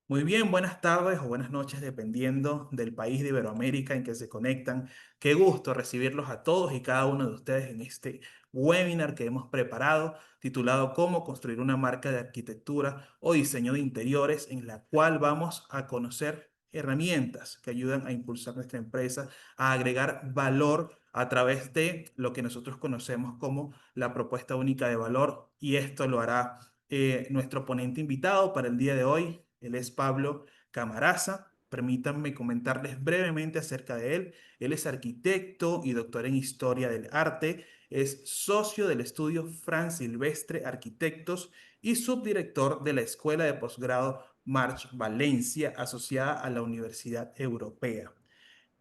Muy bien, buenas tardes o buenas noches, dependiendo del país de Iberoamérica en que se conectan. Qué gusto recibirlos a todos y cada uno de ustedes en este webinar que hemos preparado, titulado Cómo construir una marca de arquitectura o diseño de interiores, en la cual vamos a conocer herramientas que ayudan a impulsar nuestra empresa, a agregar valor a través de lo que nosotros conocemos como la propuesta única de valor. Y esto lo hará nuestro ponente invitado para el día de hoy. Él es Pablo Camaraza. Permítanme comentarles brevemente acerca de él. Él es arquitecto y doctor en historia del arte. Es socio del estudio Fran Silvestre Arquitectos y subdirector de la Escuela de Posgrado March Valencia, asociada a la Universidad Europea.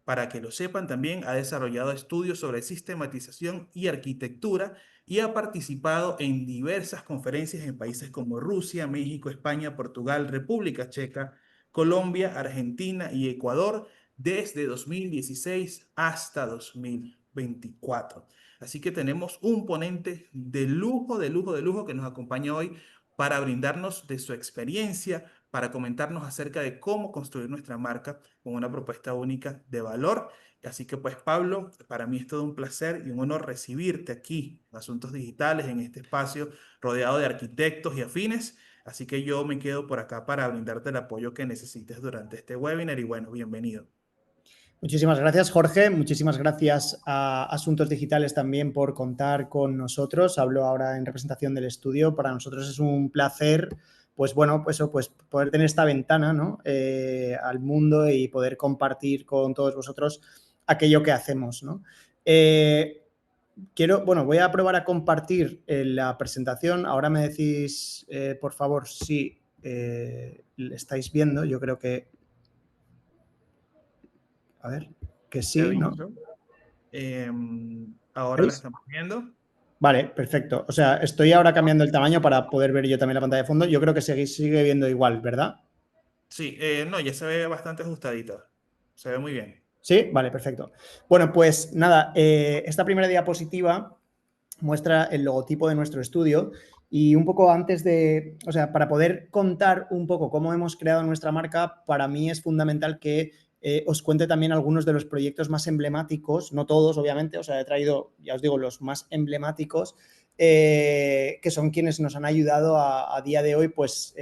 Para que lo sepan, también ha desarrollado estudios sobre sistematización y arquitectura y ha participado en diversas conferencias en países como Rusia, México, España, Portugal, República Checa, Colombia, Argentina y Ecuador desde 2016 hasta 2024. Así que tenemos un ponente de lujo, de lujo, de lujo que nos acompaña hoy para brindarnos de su experiencia, para comentarnos acerca de cómo construir nuestra marca con una propuesta única de valor. Así que pues Pablo, para mí es todo un placer y un honor recibirte aquí en Asuntos Digitales, en este espacio rodeado de arquitectos y afines. Así que yo me quedo por acá para brindarte el apoyo que necesites durante este webinar y bueno, bienvenido. Muchísimas gracias, Jorge. Muchísimas gracias a Asuntos Digitales también por contar con nosotros. Hablo ahora en representación del estudio. Para nosotros es un placer, pues bueno, pues poder tener esta ventana, ¿no? Al mundo y poder compartir con todos vosotros aquello que hacemos, ¿no? Voy a probar a compartir la presentación. Ahora me decís, por favor, si le estáis viendo. Yo creo que, a ver, que Te sí, ¿no? aviso. Ahora la ¿Veis? estamos viendo. Vale, perfecto. O sea, estoy ahora cambiando el tamaño para poder ver yo también la pantalla de fondo. Yo creo que sigue viendo igual, ¿verdad? Sí, no, ya se ve bastante ajustadita. Se ve muy bien. Sí, vale, perfecto. Bueno, pues nada, esta primera diapositiva muestra el logotipo de nuestro estudio y un poco o sea, para poder contar un poco cómo hemos creado nuestra marca, para mí es fundamental que os cuente también algunos de los proyectos más emblemáticos, no todos, obviamente, o sea, he traído, ya os digo, los más emblemáticos, que son quienes nos han ayudado a día de hoy, pues,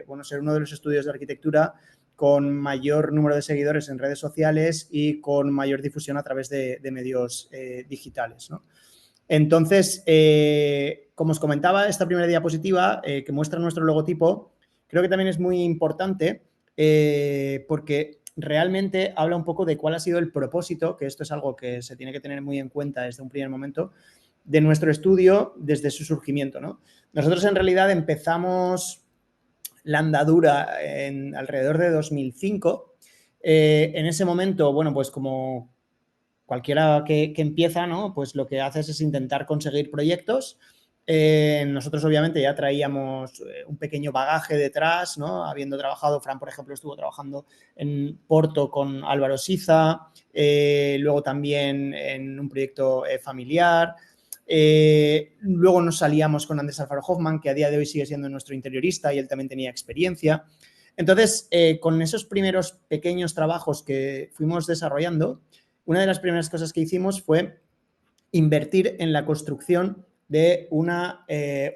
bueno, ser uno de los estudios de arquitectura con mayor número de seguidores en redes sociales y con mayor difusión a través de medios digitales, ¿no? Entonces, como os comentaba, esta primera diapositiva que muestra nuestro logotipo, creo que también es muy importante porque realmente habla un poco de cuál ha sido el propósito, que esto es algo que se tiene que tener muy en cuenta desde un primer momento, de nuestro estudio desde su surgimiento, ¿no? Nosotros en realidad empezamos la andadura en alrededor de 2005. En ese momento, bueno, pues como cualquiera que empieza, ¿no? Pues lo que haces es intentar conseguir proyectos. Nosotros obviamente ya traíamos un pequeño bagaje detrás, ¿no? Habiendo trabajado, Fran, por ejemplo, estuvo trabajando en Porto con Álvaro Siza, luego también en un proyecto familiar. Luego nos salíamos con Andrés Alfaro Hoffman, que a día de hoy sigue siendo nuestro interiorista y él también tenía experiencia. Entonces, con esos primeros pequeños trabajos que fuimos desarrollando, una de las primeras cosas que hicimos fue invertir en la construcción de un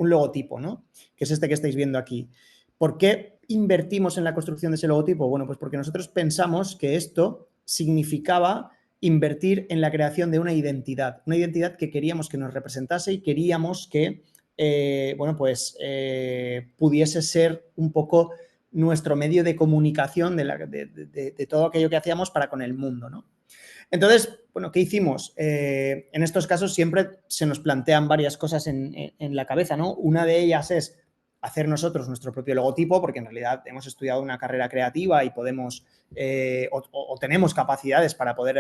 logotipo, ¿no? Que es este que estáis viendo aquí. ¿Por qué invertimos en la construcción de ese logotipo? Bueno, pues porque nosotros pensamos que esto significaba invertir en la creación de una identidad que queríamos que nos representase y queríamos que, bueno, pues pudiese ser un poco nuestro medio de comunicación de todo aquello que hacíamos para con el mundo, ¿no? Entonces, bueno, ¿qué hicimos? En estos casos siempre se nos plantean varias cosas en la cabeza, ¿no? Una de ellas es hacer nosotros nuestro propio logotipo, porque en realidad hemos estudiado una carrera creativa y podemos o tenemos capacidades para poder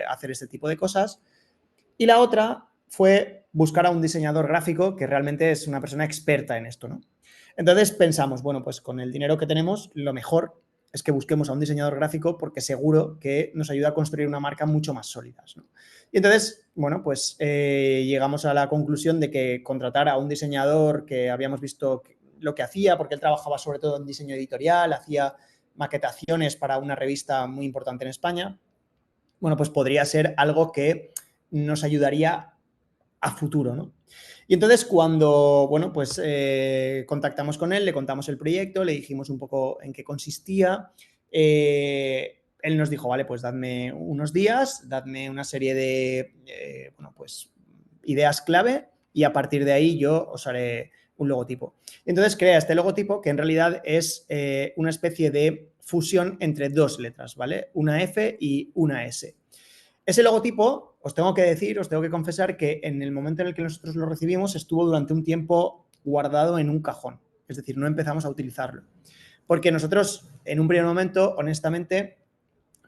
hacer este tipo de cosas. Y la otra fue buscar a un diseñador gráfico que realmente es una persona experta en esto, ¿no? Entonces pensamos, bueno, pues con el dinero que tenemos, lo mejor es que busquemos a un diseñador gráfico porque seguro que nos ayuda a construir una marca mucho más sólida, ¿no? Y entonces, bueno, pues llegamos a la conclusión de que contratar a un diseñador que habíamos visto lo que hacía, porque él trabajaba sobre todo en diseño editorial, hacía maquetaciones para una revista muy importante en España. Bueno, pues podría ser algo que nos ayudaría a futuro, ¿no? Y entonces cuando, bueno, pues contactamos con él, le contamos el proyecto, le dijimos un poco en qué consistía, él nos dijo, vale, pues dadme unos días, dadme una serie de, bueno, pues ideas clave y a partir de ahí yo os haré un logotipo. Entonces crea este logotipo que en realidad es una especie de fusión entre dos letras, ¿vale? Una F y una S. Ese logotipo, os tengo que decir, os tengo que confesar que en el momento en el que nosotros lo recibimos estuvo durante un tiempo guardado en un cajón. Es decir, no empezamos a utilizarlo. Porque nosotros, en un primer momento, honestamente,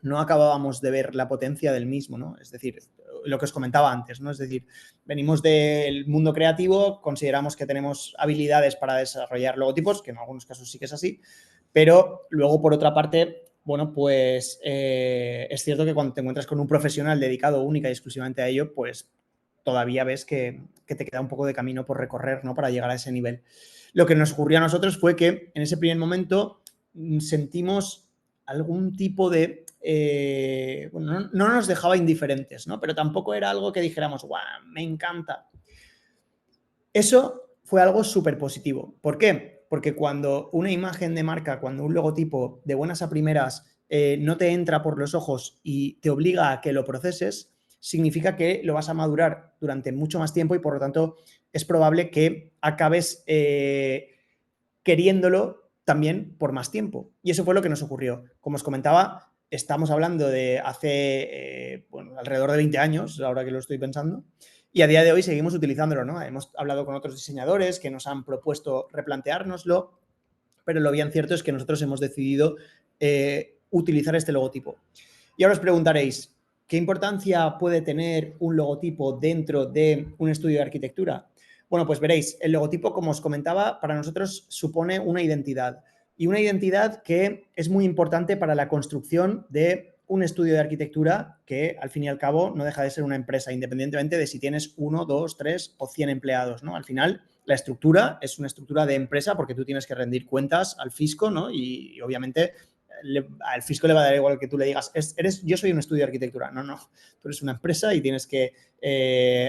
no acabábamos de ver la potencia del mismo, ¿no? Es decir, lo que os comentaba antes, ¿no? Es decir, venimos del mundo creativo, consideramos que tenemos habilidades para desarrollar logotipos, que en algunos casos sí que es así, pero luego, por otra parte, bueno, pues es cierto que cuando te encuentras con un profesional dedicado única y exclusivamente a ello, pues todavía ves que te queda un poco de camino por recorrer, ¿no? Para llegar a ese nivel. Lo que nos ocurrió a nosotros fue que en ese primer momento sentimos algún tipo de... bueno, no nos dejaba indiferentes, ¿no? Pero tampoco era algo que dijéramos, ¡guau! Me encanta. Eso fue algo súper positivo. ¿Por qué? Porque cuando una imagen de marca, cuando un logotipo de buenas a primeras no te entra por los ojos y te obliga a que lo proceses, significa que lo vas a madurar durante mucho más tiempo y por lo tanto es probable que acabes queriéndolo también por más tiempo. Y eso fue lo que nos ocurrió. Como os comentaba, estamos hablando de hace bueno, alrededor de 20 años, ahora que lo estoy pensando, y a día de hoy seguimos utilizándolo, ¿no? Hemos hablado con otros diseñadores que nos han propuesto replanteárnoslo, pero lo bien cierto es que nosotros hemos decidido utilizar este logotipo. Y ahora os preguntaréis, ¿qué importancia puede tener un logotipo dentro de un estudio de arquitectura? Bueno, pues veréis, el logotipo, como os comentaba, para nosotros supone una identidad. Y una identidad que es muy importante para la construcción de un estudio de arquitectura que, al fin y al cabo, no deja de ser una empresa, independientemente de si tienes 1, 2, 3 o 100 empleados, ¿no? Al final, la estructura es una estructura de empresa porque tú tienes que rendir cuentas al fisco, ¿no? Y obviamente al fisco le va a dar igual que tú le digas, yo soy un estudio de arquitectura. No, no, tú eres una empresa y tienes que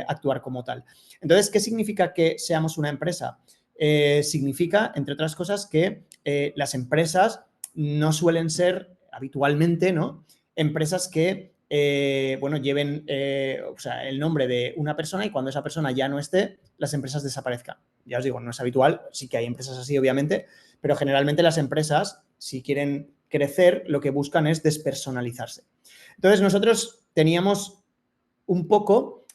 actuar como tal. Entonces, ¿qué significa que seamos una empresa? Significa, entre otras cosas, que las empresas no suelen ser habitualmente, ¿no? Empresas que, bueno, lleven o sea, el nombre de una persona y cuando esa persona ya no esté, las empresas desaparezcan. Ya os digo, no es habitual, sí que hay empresas así, obviamente, pero generalmente las empresas, si quieren crecer, lo que buscan es despersonalizarse. Entonces, nosotros teníamos un poco,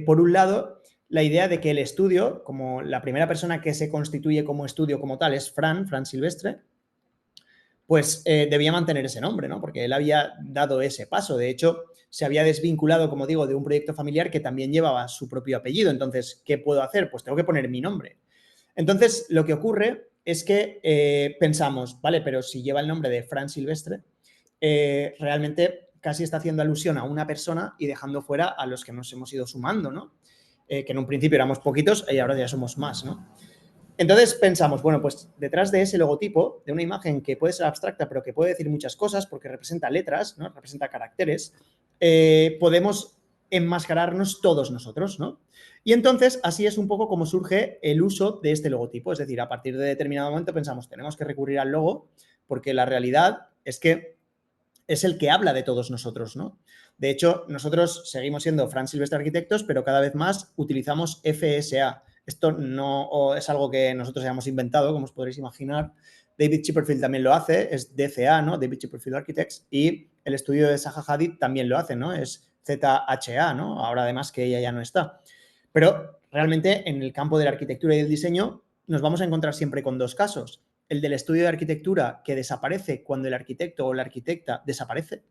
por un lado, la idea de que el estudio, como la primera persona que se constituye como estudio como tal es Fran Silvestre, pues debía mantener ese nombre, ¿no? Porque él había dado ese paso. De hecho, se había desvinculado, como digo, de un proyecto familiar que también llevaba su propio apellido. Entonces, ¿qué puedo hacer? Pues tengo que poner mi nombre. Entonces, lo que ocurre es que pensamos, vale, pero si lleva el nombre de Fran Silvestre, realmente casi está haciendo alusión a una persona y dejando fuera a los que nos hemos ido sumando, ¿no? Que en un principio éramos poquitos y ahora ya somos más, ¿no? Entonces pensamos, bueno, pues detrás de ese logotipo, de una imagen que puede ser abstracta, pero que puede decir muchas cosas porque representa letras, ¿no? Representa caracteres, podemos enmascararnos todos nosotros, ¿no? Y entonces así es un poco como surge el uso de este logotipo. Es decir, a partir de determinado momento pensamos, tenemos que recurrir al logo porque la realidad es que es el que habla de todos nosotros, ¿no? De hecho, nosotros seguimos siendo Fran Silvestre Arquitectos, pero cada vez más utilizamos FSA. Esto no es algo que nosotros hayamos inventado, como os podréis imaginar. David Chipperfield también lo hace, es DCA, ¿no? David Chipperfield Architects, y el estudio de Zaha Hadid también lo hace, ¿no? Es ZHA, ¿no? Ahora además que ella ya no está. Pero realmente en el campo de la arquitectura y del diseño nos vamos a encontrar siempre con dos casos. El del estudio de arquitectura que desaparece cuando el arquitecto o la arquitecta desaparece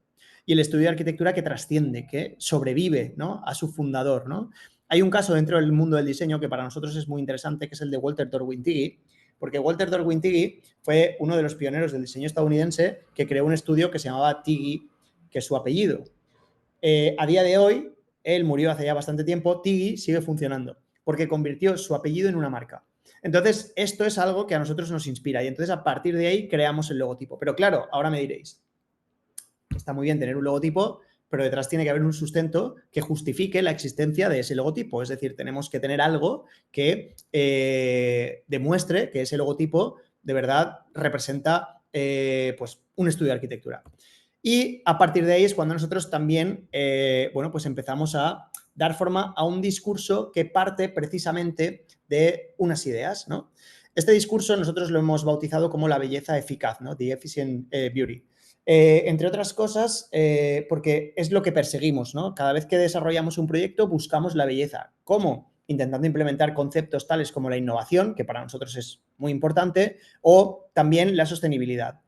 y el estudio de arquitectura que trasciende, que sobrevive, ¿no? A su fundador, ¿no? Hay un caso dentro del mundo del diseño que para nosotros es muy interesante, que es el de Walter Torwin-Tighe, porque Walter Torwin-Tighe fue uno de los pioneros del diseño estadounidense que creó un estudio que se llamaba Tighe, que es su apellido. A día de hoy, él murió hace ya bastante tiempo, Tighe sigue funcionando, porque convirtió su apellido en una marca. Entonces, esto es algo que a nosotros nos inspira y entonces a partir de ahí creamos el logotipo. Pero claro, ahora me diréis, está muy bien tener un logotipo, pero detrás tiene que haber un sustento que justifique la existencia de ese logotipo. Es decir, tenemos que tener algo que demuestre que ese logotipo de verdad representa pues un estudio de arquitectura. Y a partir de ahí es cuando nosotros también, bueno, pues empezamos a dar forma a un discurso que parte precisamente de unas ideas, ¿no? Este discurso nosotros lo hemos bautizado como la belleza eficaz, ¿no? The Efficient Beauty. Entre otras cosas, porque es lo que perseguimos, ¿no? Cada vez que desarrollamos un proyecto buscamos la belleza. ¿Cómo? Intentando implementar conceptos tales como la innovación, que para nosotros es muy importante, o también la sostenibilidad.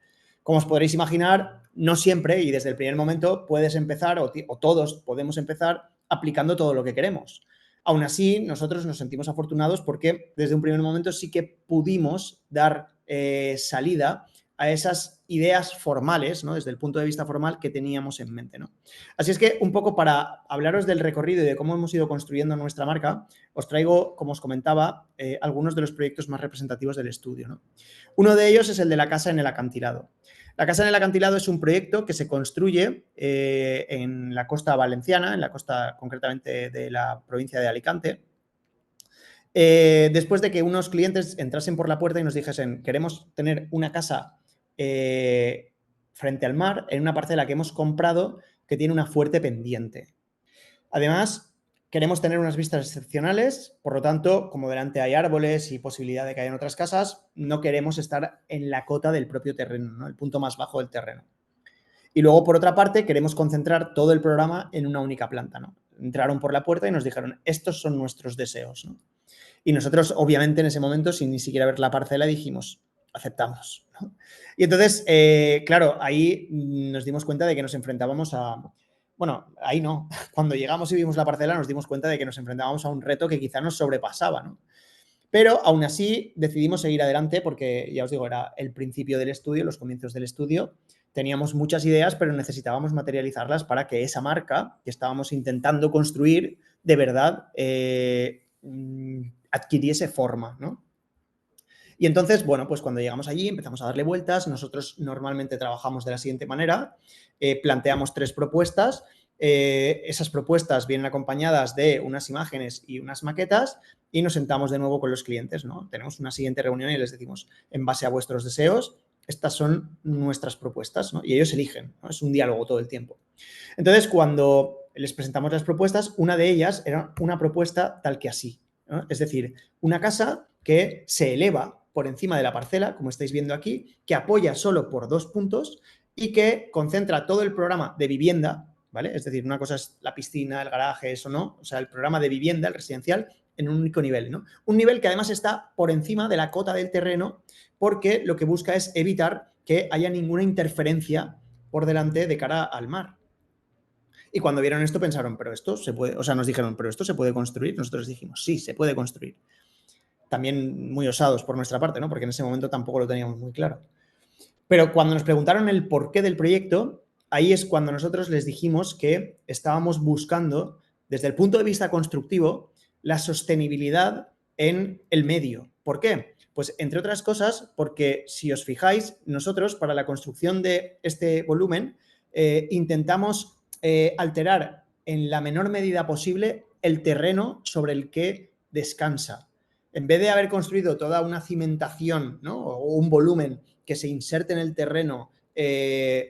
Como os podréis imaginar, no siempre y desde el primer momento puedes empezar o todos podemos empezar aplicando todo lo que queremos. Aún así, nosotros nos sentimos afortunados porque desde un primer momento sí que pudimos dar salida a esas ideas formales, ¿no? Desde el punto de vista formal que teníamos en mente, ¿no? Así es que un poco para hablaros del recorrido y de cómo hemos ido construyendo nuestra marca, os traigo, como os comentaba, algunos de los proyectos más representativos del estudio, ¿no? Uno de ellos es el de la casa en el acantilado. La casa en el acantilado es un proyecto que se construye en la costa valenciana, en la costa concretamente de la provincia de Alicante, después de que unos clientes entrasen por la puerta y nos dijesen, queremos tener una casa frente al mar en una parcela que hemos comprado que tiene una fuerte pendiente. Además, queremos tener unas vistas excepcionales, por lo tanto, como delante hay árboles y posibilidad de que haya en otras casas, no queremos estar en la cota del propio terreno, ¿no? El punto más bajo del terreno. Y luego, por otra parte, queremos concentrar todo el programa en una única planta, ¿no? Entraron por la puerta y nos dijeron, estos son nuestros deseos, ¿no? Y nosotros, obviamente, en ese momento, sin ni siquiera ver la parcela, dijimos, aceptamos, ¿no? Y entonces, claro, ahí nos dimos cuenta de que nos enfrentábamos a... Bueno, ahí no. Cuando llegamos y vimos la parcela nos dimos cuenta de que nos enfrentábamos a un reto que quizá nos sobrepasaba, ¿no? Pero aún así decidimos seguir adelante porque, ya os digo, era el principio del estudio, los comienzos del estudio. Teníamos muchas ideas, pero necesitábamos materializarlas para que esa marca que estábamos intentando construir de verdad adquiriese forma, ¿no? Y entonces, bueno, pues cuando llegamos allí empezamos a darle vueltas. Nosotros normalmente trabajamos de la siguiente manera. Planteamos 3 propuestas. Esas propuestas vienen acompañadas de unas imágenes y unas maquetas y nos sentamos de nuevo con los clientes, ¿no? Tenemos una siguiente reunión y les decimos, en base a vuestros deseos, estas son nuestras propuestas, ¿no? Y ellos eligen, ¿no? Es un diálogo todo el tiempo. Entonces, cuando les presentamos las propuestas, una de ellas era una propuesta tal que así, ¿no? Es decir, una casa que se eleva por encima de la parcela, como estáis viendo aquí, que apoya solo por 2 puntos y que concentra todo el programa de vivienda, ¿vale? Es decir, una cosa es la piscina, el garaje, eso no, o sea, el programa de vivienda, el residencial, en un único nivel, ¿no? Un nivel que además está por encima de la cota del terreno porque lo que busca es evitar que haya ninguna interferencia por delante de cara al mar. Y cuando vieron esto pensaron, pero esto se puede, o sea, nos dijeron, pero esto se puede construir. Nosotros dijimos, sí, se puede construir. También muy osados por nuestra parte, ¿no? Porque en ese momento tampoco lo teníamos muy claro. Pero cuando nos preguntaron el porqué del proyecto, ahí es cuando nosotros les dijimos que estábamos buscando, desde el punto de vista constructivo, la sostenibilidad en el medio. ¿Por qué? Pues entre otras cosas, porque si os fijáis, nosotros para la construcción de este volumen intentamos alterar en la menor medida posible el terreno sobre el que descansa. En vez de haber construido toda una cimentación, ¿no? O un volumen que se inserte en el terreno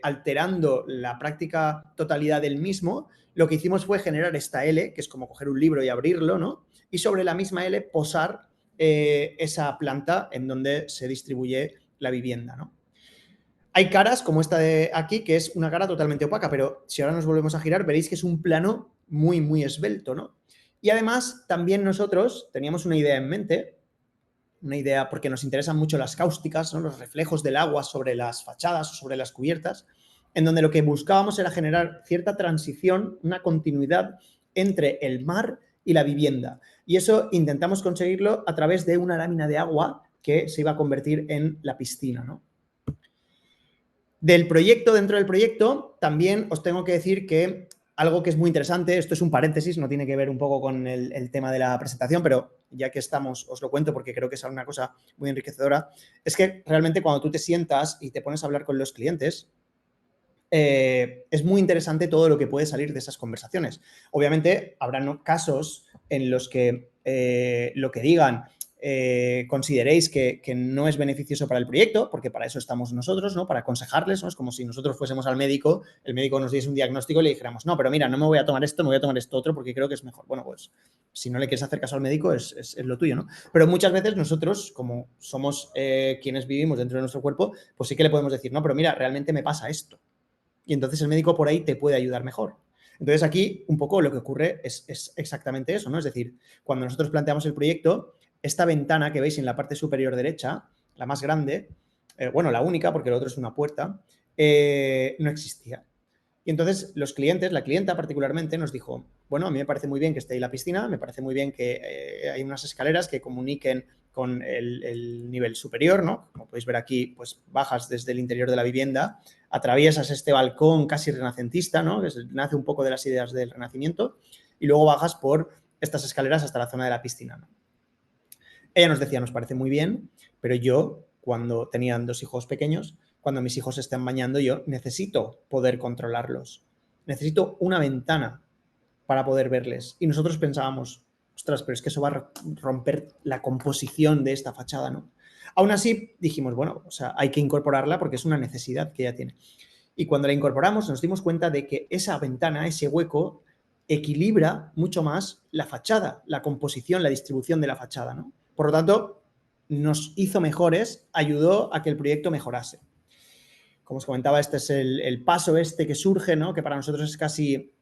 alterando la práctica totalidad del mismo, lo que hicimos fue generar esta L, que es como coger un libro y abrirlo, ¿no? Y sobre la misma L posar esa planta en donde se distribuye la vivienda, ¿no? Hay caras como esta de aquí, que es una cara totalmente opaca, pero si ahora nos volvemos a girar, veréis que es un plano muy, muy esbelto, ¿no? Y además, también nosotros teníamos una idea en mente, una idea porque nos interesan mucho las cáusticas, ¿no? Los reflejos del agua sobre las fachadas o sobre las cubiertas, en donde lo que buscábamos era generar cierta transición, una continuidad entre el mar y la vivienda. Y eso intentamos conseguirlo a través de una lámina de agua que se iba a convertir en la piscina, ¿no? Del proyecto, dentro del proyecto, también os tengo que decir que algo que es muy interesante, esto es un paréntesis, no tiene que ver un poco con el tema de la presentación, pero ya que estamos, os lo cuento porque creo que es una cosa muy enriquecedora, es que realmente cuando tú te sientas y te pones a hablar con los clientes, es muy interesante todo lo que puede salir de esas conversaciones. Obviamente, habrá casos en los que lo que digan consideréis que no es beneficioso para el proyecto, porque para eso estamos nosotros, ¿no? Para aconsejarles, ¿no? Es como si nosotros fuésemos al médico, el médico nos diese un diagnóstico y le dijéramos, no, pero mira, no me voy a tomar esto, me voy a tomar esto otro porque creo que es mejor. Bueno, pues si no le quieres hacer caso al médico es lo tuyo, ¿no? Pero muchas veces nosotros, como somos quienes vivimos dentro de nuestro cuerpo, pues sí que le podemos decir, no, pero mira, realmente me pasa esto. Y entonces el médico por ahí te puede ayudar mejor. Entonces aquí un poco lo que ocurre es exactamente eso, ¿no? Es decir, cuando nosotros planteamos el proyecto, esta ventana que veis en la parte superior derecha, la más grande, bueno, la única, porque el otro es una puerta, no existía. Y entonces los clientes, la clienta particularmente, nos dijo, bueno, a mí me parece muy bien que esté ahí la piscina, me parece muy bien que hay unas escaleras que comuniquen con el nivel superior, ¿no? Como podéis ver aquí, pues bajas desde el interior de la vivienda, atraviesas este balcón casi renacentista, ¿no? Que nace un poco de las ideas del Renacimiento, y luego bajas por estas escaleras hasta la zona de la piscina, ¿no? Ella nos decía, nos parece muy bien, pero yo, cuando tenían 2 hijos pequeños, cuando mis hijos se estén bañando, yo necesito poder controlarlos. Necesito una ventana para poder verles. Y nosotros pensábamos, ostras, pero es que eso va a romper la composición de esta fachada, ¿no? Aún así, dijimos, bueno, o sea, hay que incorporarla porque es una necesidad que ella tiene. Y cuando la incorporamos, nos dimos cuenta de que esa ventana, ese hueco, equilibra mucho más la fachada, la composición, la distribución de la fachada, ¿no? Por lo tanto, nos hizo mejores, ayudó a que el proyecto mejorase. Como os comentaba, este es el paso que surge, ¿no? Que para nosotros es casi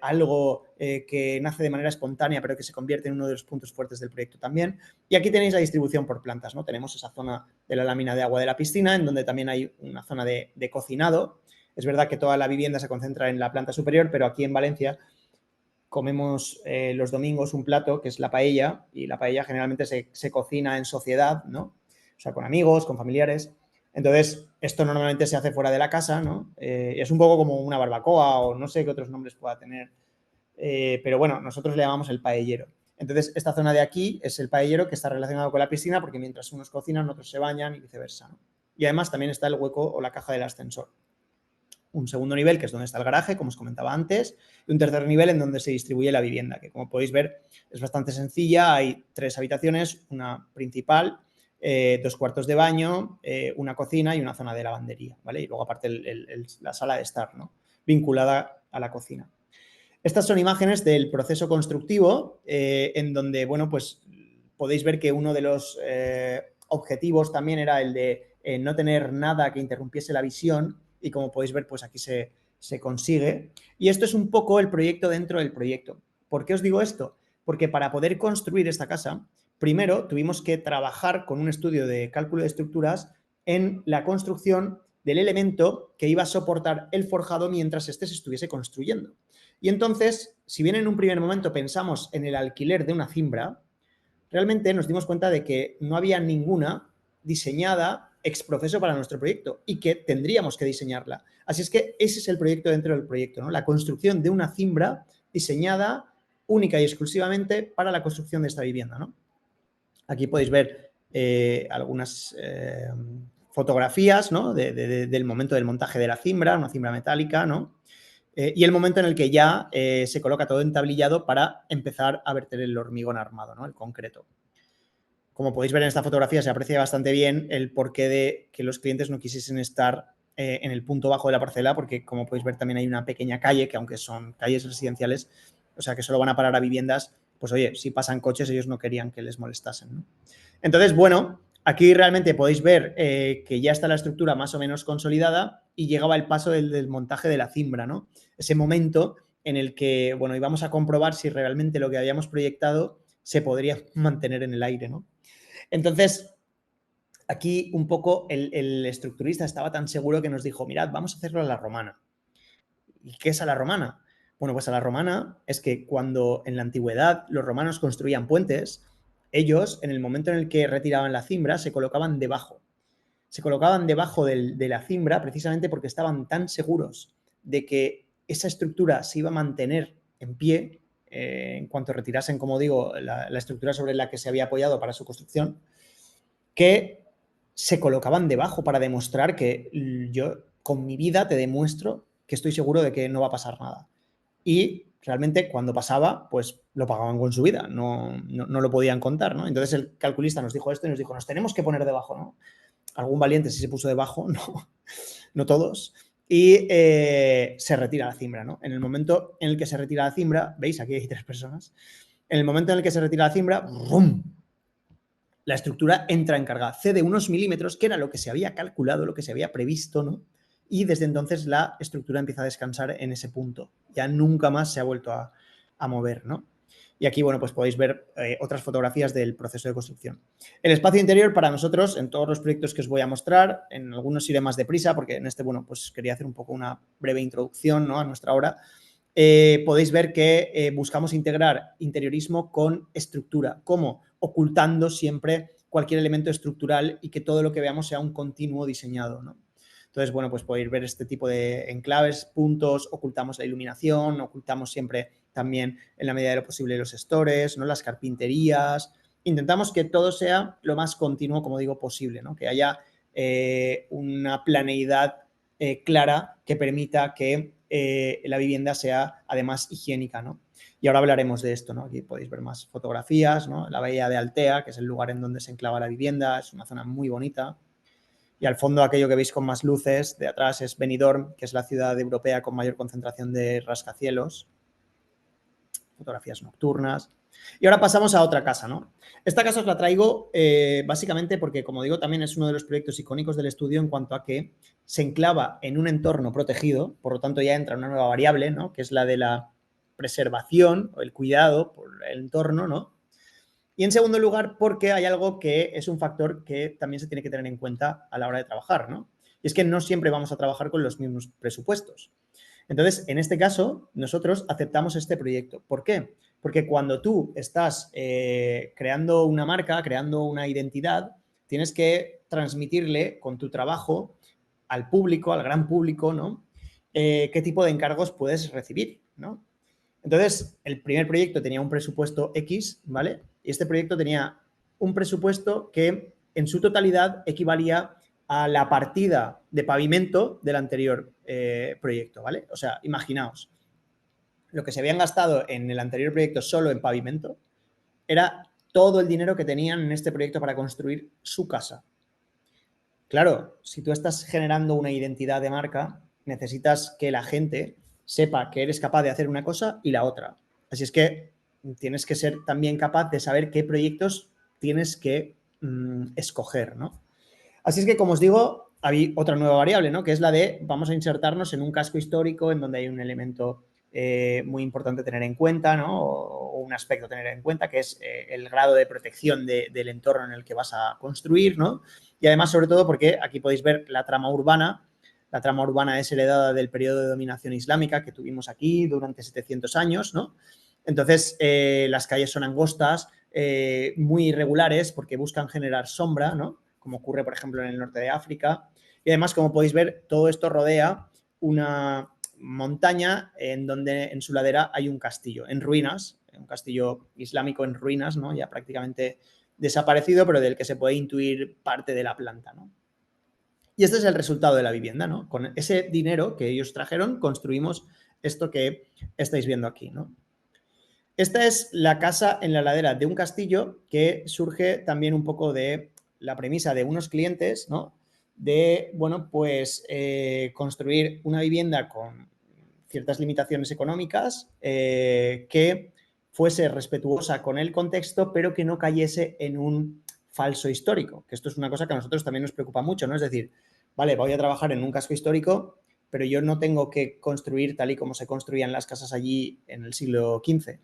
algo que nace de manera espontánea, pero que se convierte en uno de los puntos fuertes del proyecto también. Y aquí tenéis la distribución por plantas, ¿no? Tenemos esa zona de la lámina de agua de la piscina, en donde también hay una zona de cocinado. Es verdad que toda la vivienda se concentra en la planta superior, pero aquí en Valencia comemos los domingos un plato que es la paella, y la paella generalmente se cocina en sociedad, ¿no? O sea, con amigos, con familiares. Entonces, esto normalmente se hace fuera de la casa, ¿no? Es un poco como una barbacoa o no sé qué otros nombres pueda tener, pero bueno, nosotros le llamamos el paellero. Entonces, esta zona de aquí es el paellero, que está relacionado con la piscina, porque mientras unos cocinan, otros se bañan y viceversa, ¿no? Y además también está el hueco o la caja del ascensor. Un segundo nivel, que es donde está el garaje, como os comentaba antes, y un tercer nivel en donde se distribuye la vivienda, que como podéis ver es bastante sencilla. Hay 3 habitaciones, una principal, 2 cuartos de baño, una cocina y una zona de lavandería, ¿vale? Y luego aparte la sala de estar, ¿no? Vinculada a la cocina. Estas son imágenes del proceso constructivo, en donde, bueno, pues podéis ver que uno de los objetivos también era el de no tener nada que interrumpiese la visión, y como podéis ver, pues aquí se consigue. Y esto es un poco el proyecto dentro del proyecto. ¿Por qué os digo esto? Porque para poder construir esta casa, primero tuvimos que trabajar con un estudio de cálculo de estructuras en la construcción del elemento que iba a soportar el forjado mientras este se estuviese construyendo. Y entonces, si bien en un primer momento pensamos en el alquiler de una cimbra, realmente nos dimos cuenta de que no había ninguna diseñada ex profeso para nuestro proyecto y que tendríamos que diseñarla. Así es que ese es el proyecto dentro del proyecto, ¿no? La construcción de una cimbra diseñada única y exclusivamente para la construcción de esta vivienda, ¿no? Aquí podéis ver algunas fotografías, ¿no? Del momento del montaje de la cimbra, una cimbra metálica, ¿no? Y el momento en el que ya se coloca todo entablillado para empezar a verter el hormigón armado, ¿no? El concreto. Como podéis ver en esta fotografía, se aprecia bastante bien el porqué de que los clientes no quisiesen estar en el punto bajo de la parcela, porque como podéis ver también hay una pequeña calle, que aunque son calles residenciales, o sea que solo van a parar a viviendas, pues oye, si pasan coches ellos no querían que les molestasen, ¿no? Entonces, bueno, aquí realmente podéis ver que ya está la estructura más o menos consolidada y llegaba el paso del desmontaje de la cimbra, ¿no? Ese momento en el que, bueno, íbamos a comprobar si realmente lo que habíamos proyectado se podría mantener en el aire, ¿no? Entonces, aquí un poco el estructurista estaba tan seguro que nos dijo, mirad, vamos a hacerlo a la romana. ¿Y qué es a la romana? Bueno, pues a la romana es que cuando en la antigüedad los romanos construían puentes, ellos, en el momento en el que retiraban la cimbra, se colocaban debajo. Se colocaban debajo de la cimbra precisamente porque estaban tan seguros de que esa estructura se iba a mantener en pie en cuanto retirasen, como digo, la estructura sobre la que se había apoyado para su construcción, que se colocaban debajo para demostrar que yo con mi vida te demuestro que estoy seguro de que no va a pasar nada. Y realmente cuando pasaba, pues lo pagaban con su vida, no lo podían contar, ¿no? Entonces el calculista nos dijo esto y nos dijo, nos tenemos que poner debajo, ¿no? Algún valiente sí se puso debajo, no todos, y se retira la cimbra, ¿no? En el momento en el que se retira la cimbra, ¿veis? Aquí hay 3 personas. En el momento en el que se retira la cimbra, ¡brum!, la estructura entra en carga, cede unos milímetros, que era lo que se había calculado, lo que se había previsto, ¿no? Y desde entonces la estructura empieza a descansar en ese punto. Ya nunca más se ha vuelto a mover, ¿no? Y aquí, bueno, pues podéis ver otras fotografías del proceso de construcción. El espacio interior para nosotros, en todos los proyectos que os voy a mostrar, en algunos iré más deprisa, porque en este, bueno, pues quería hacer un poco una breve introducción, ¿no?, a nuestra obra. Podéis ver que buscamos integrar interiorismo con estructura. ¿Cómo? Ocultando siempre cualquier elemento estructural y que todo lo que veamos sea un continuo diseñado, ¿no? Entonces, bueno, pues podéis ver este tipo de enclaves, puntos, ocultamos la iluminación, ocultamos siempre también, en la medida de lo posible, los estores, ¿no?, las carpinterías. Intentamos que todo sea lo más continuo, como digo, posible, ¿no? Que haya una planeidad clara que permita que la vivienda sea además higiénica, ¿no? Y ahora hablaremos de esto, ¿no? Aquí podéis ver más fotografías, ¿no? La bahía de Altea, que es el lugar en donde se enclava la vivienda, es una zona muy bonita. Y al fondo aquello que veis con más luces de atrás es Benidorm, que es la ciudad europea con mayor concentración de rascacielos. Fotografías nocturnas. Y ahora pasamos a otra casa, ¿no? Esta casa os la traigo básicamente porque, como digo, también es uno de los proyectos icónicos del estudio en cuanto a que se enclava en un entorno protegido, por lo tanto ya entra una nueva variable, ¿no?, que es la de la preservación o el cuidado por el entorno, ¿no? Y en segundo lugar, porque hay algo que es un factor que también se tiene que tener en cuenta a la hora de trabajar, ¿no? Y es que no siempre vamos a trabajar con los mismos presupuestos. Entonces, en este caso, nosotros aceptamos este proyecto. ¿Por qué? Porque cuando tú estás creando una marca, creando una identidad, tienes que transmitirle con tu trabajo al público, al gran público, ¿no?, qué tipo de encargos puedes recibir, ¿no? Entonces, el primer proyecto tenía un presupuesto X, ¿vale? Y este proyecto tenía un presupuesto que en su totalidad equivalía a la partida de pavimento del anterior proyecto, ¿vale? O sea, imaginaos, lo que se habían gastado en el anterior proyecto solo en pavimento era todo el dinero que tenían en este proyecto para construir su casa. Claro, si tú estás generando una identidad de marca, necesitas que la gente sepa que eres capaz de hacer una cosa y la otra. Así es que tienes que ser también capaz de saber qué proyectos tienes que escoger, ¿no? Así es que, como os digo, hay otra nueva variable, ¿no?, que es la de vamos a insertarnos en un casco histórico en donde hay un elemento muy importante tener en cuenta, ¿no?, o un aspecto a tener en cuenta, que es el grado de protección del entorno en el que vas a construir, ¿no? Y además, sobre todo, porque aquí podéis ver la trama urbana. La trama urbana es heredada del periodo de dominación islámica que tuvimos aquí durante 700 años, ¿no? Entonces, las calles son angostas, muy irregulares porque buscan generar sombra, ¿no?, como ocurre, por ejemplo, en el norte de África. Y además, como podéis ver, todo esto rodea una montaña en donde en su ladera hay un castillo en ruinas, un castillo islámico en ruinas, ¿no?, ya prácticamente desaparecido, pero del que se puede intuir parte de la planta, ¿no? Y este es el resultado de la vivienda, ¿no? Con ese dinero que ellos trajeron, construimos esto que estáis viendo aquí, ¿no? Esta es la casa en la ladera de un castillo que surge también un poco de la premisa de unos clientes, ¿no?, de, bueno, pues construir una vivienda con ciertas limitaciones económicas que fuese respetuosa con el contexto, pero que no cayese en un falso histórico, que esto es una cosa que a nosotros también nos preocupa mucho, ¿no? Es decir, vale, voy a trabajar en un casco histórico, pero yo no tengo que construir tal y como se construían las casas allí en el siglo XV.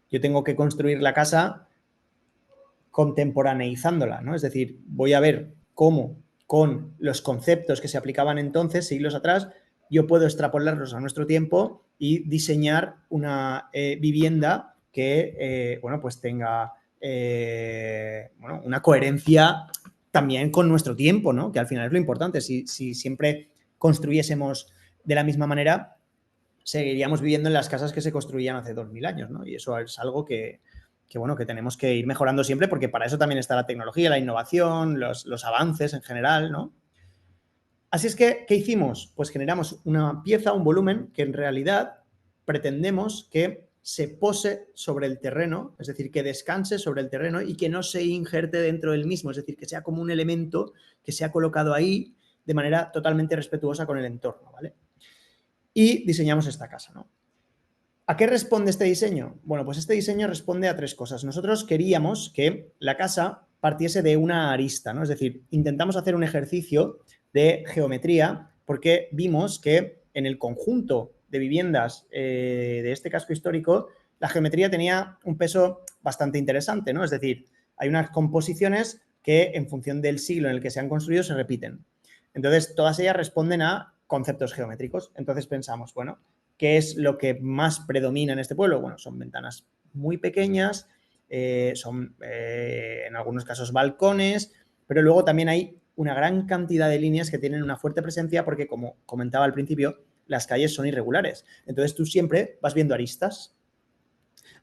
Yo tengo que construir la casa contemporaneizándola, ¿no? Es decir, voy a ver cómo con los conceptos que se aplicaban entonces, siglos atrás, yo puedo extrapolarlos a nuestro tiempo y diseñar una vivienda que, bueno, pues tenga bueno, una coherencia también con nuestro tiempo, ¿no?, que al final es lo importante. Si siempre construyésemos de la misma manera, seguiríamos viviendo en las casas que se construían hace 2000 años, ¿no? Y eso es algo bueno, que tenemos que ir mejorando siempre, porque para eso también está la tecnología, la innovación, los avances en general, ¿no? Así es que, ¿qué hicimos? Pues generamos una pieza, un volumen, que en realidad pretendemos que se pose sobre el terreno, es decir, que descanse sobre el terreno y que no se injerte dentro del mismo, es decir, que sea como un elemento que se ha colocado ahí de manera totalmente respetuosa con el entorno, ¿vale? Y diseñamos esta casa, ¿no? ¿A qué responde este diseño? Bueno, pues este diseño responde a 3 cosas. Nosotros queríamos que la casa partiese de una arista, ¿no? Es decir, intentamos hacer un ejercicio de geometría porque vimos que en el conjunto de viviendas de este casco histórico la geometría tenía un peso bastante interesante, ¿no? Es decir, hay unas composiciones que en función del siglo en el que se han construido se repiten. Entonces, todas ellas responden a conceptos geométricos. Entonces pensamos, bueno, ¿qué es lo que más predomina en este pueblo? Bueno, son ventanas muy pequeñas, son en algunos casos balcones, pero luego también hay una gran cantidad de líneas que tienen una fuerte presencia porque, como comentaba al principio, las calles son irregulares. Entonces tú siempre vas viendo aristas.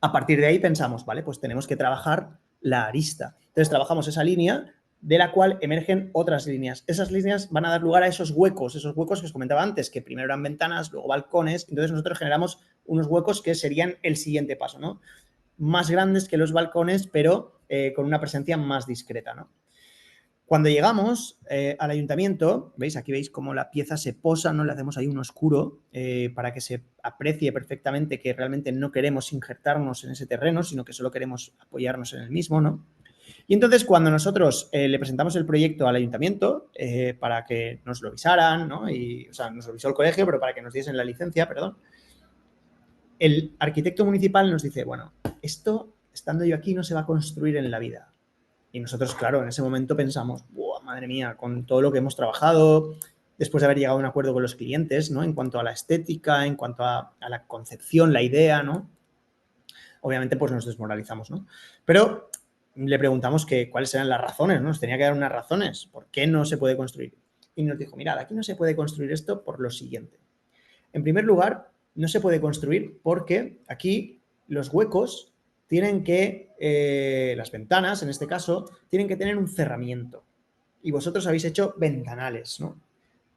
A partir de ahí pensamos, vale, pues tenemos que trabajar la arista. Entonces trabajamos esa línea de la cual emergen otras líneas. Esas líneas van a dar lugar a esos huecos que os comentaba antes, que primero eran ventanas, luego balcones. Entonces nosotros generamos unos huecos que serían el siguiente paso, ¿no? Más grandes que los balcones, pero con una presencia más discreta, ¿no? Cuando llegamos al ayuntamiento, ¿veis? Aquí veis cómo la pieza se posa, ¿no? Le hacemos ahí un oscuro para que se aprecie perfectamente que realmente no queremos injertarnos en ese terreno, sino que solo queremos apoyarnos en el mismo, ¿no? Y entonces, cuando nosotros le presentamos el proyecto al ayuntamiento para que nos lo visaran, ¿no? Y, o sea, nos lo visó el colegio, pero para que nos diesen la licencia, perdón, el arquitecto municipal nos dice, bueno, esto, estando yo aquí, no se va a construir en la vida. Y nosotros, claro, en ese momento pensamos, madre mía, con todo lo que hemos trabajado, después de haber llegado a un acuerdo con los clientes, ¿no? En cuanto a la estética, en cuanto a la concepción, la idea, ¿no? Obviamente, pues nos desmoralizamos, ¿no? Pero le preguntamos cuáles eran las razones, ¿no? Nos tenía que dar unas razones, ¿por qué no se puede construir? Y nos dijo, mirad, aquí no se puede construir esto por lo siguiente. En primer lugar, no se puede construir porque aquí los huecos tienen que, las ventanas en este caso, tienen que tener un cerramiento. Y vosotros habéis hecho ventanales, ¿no?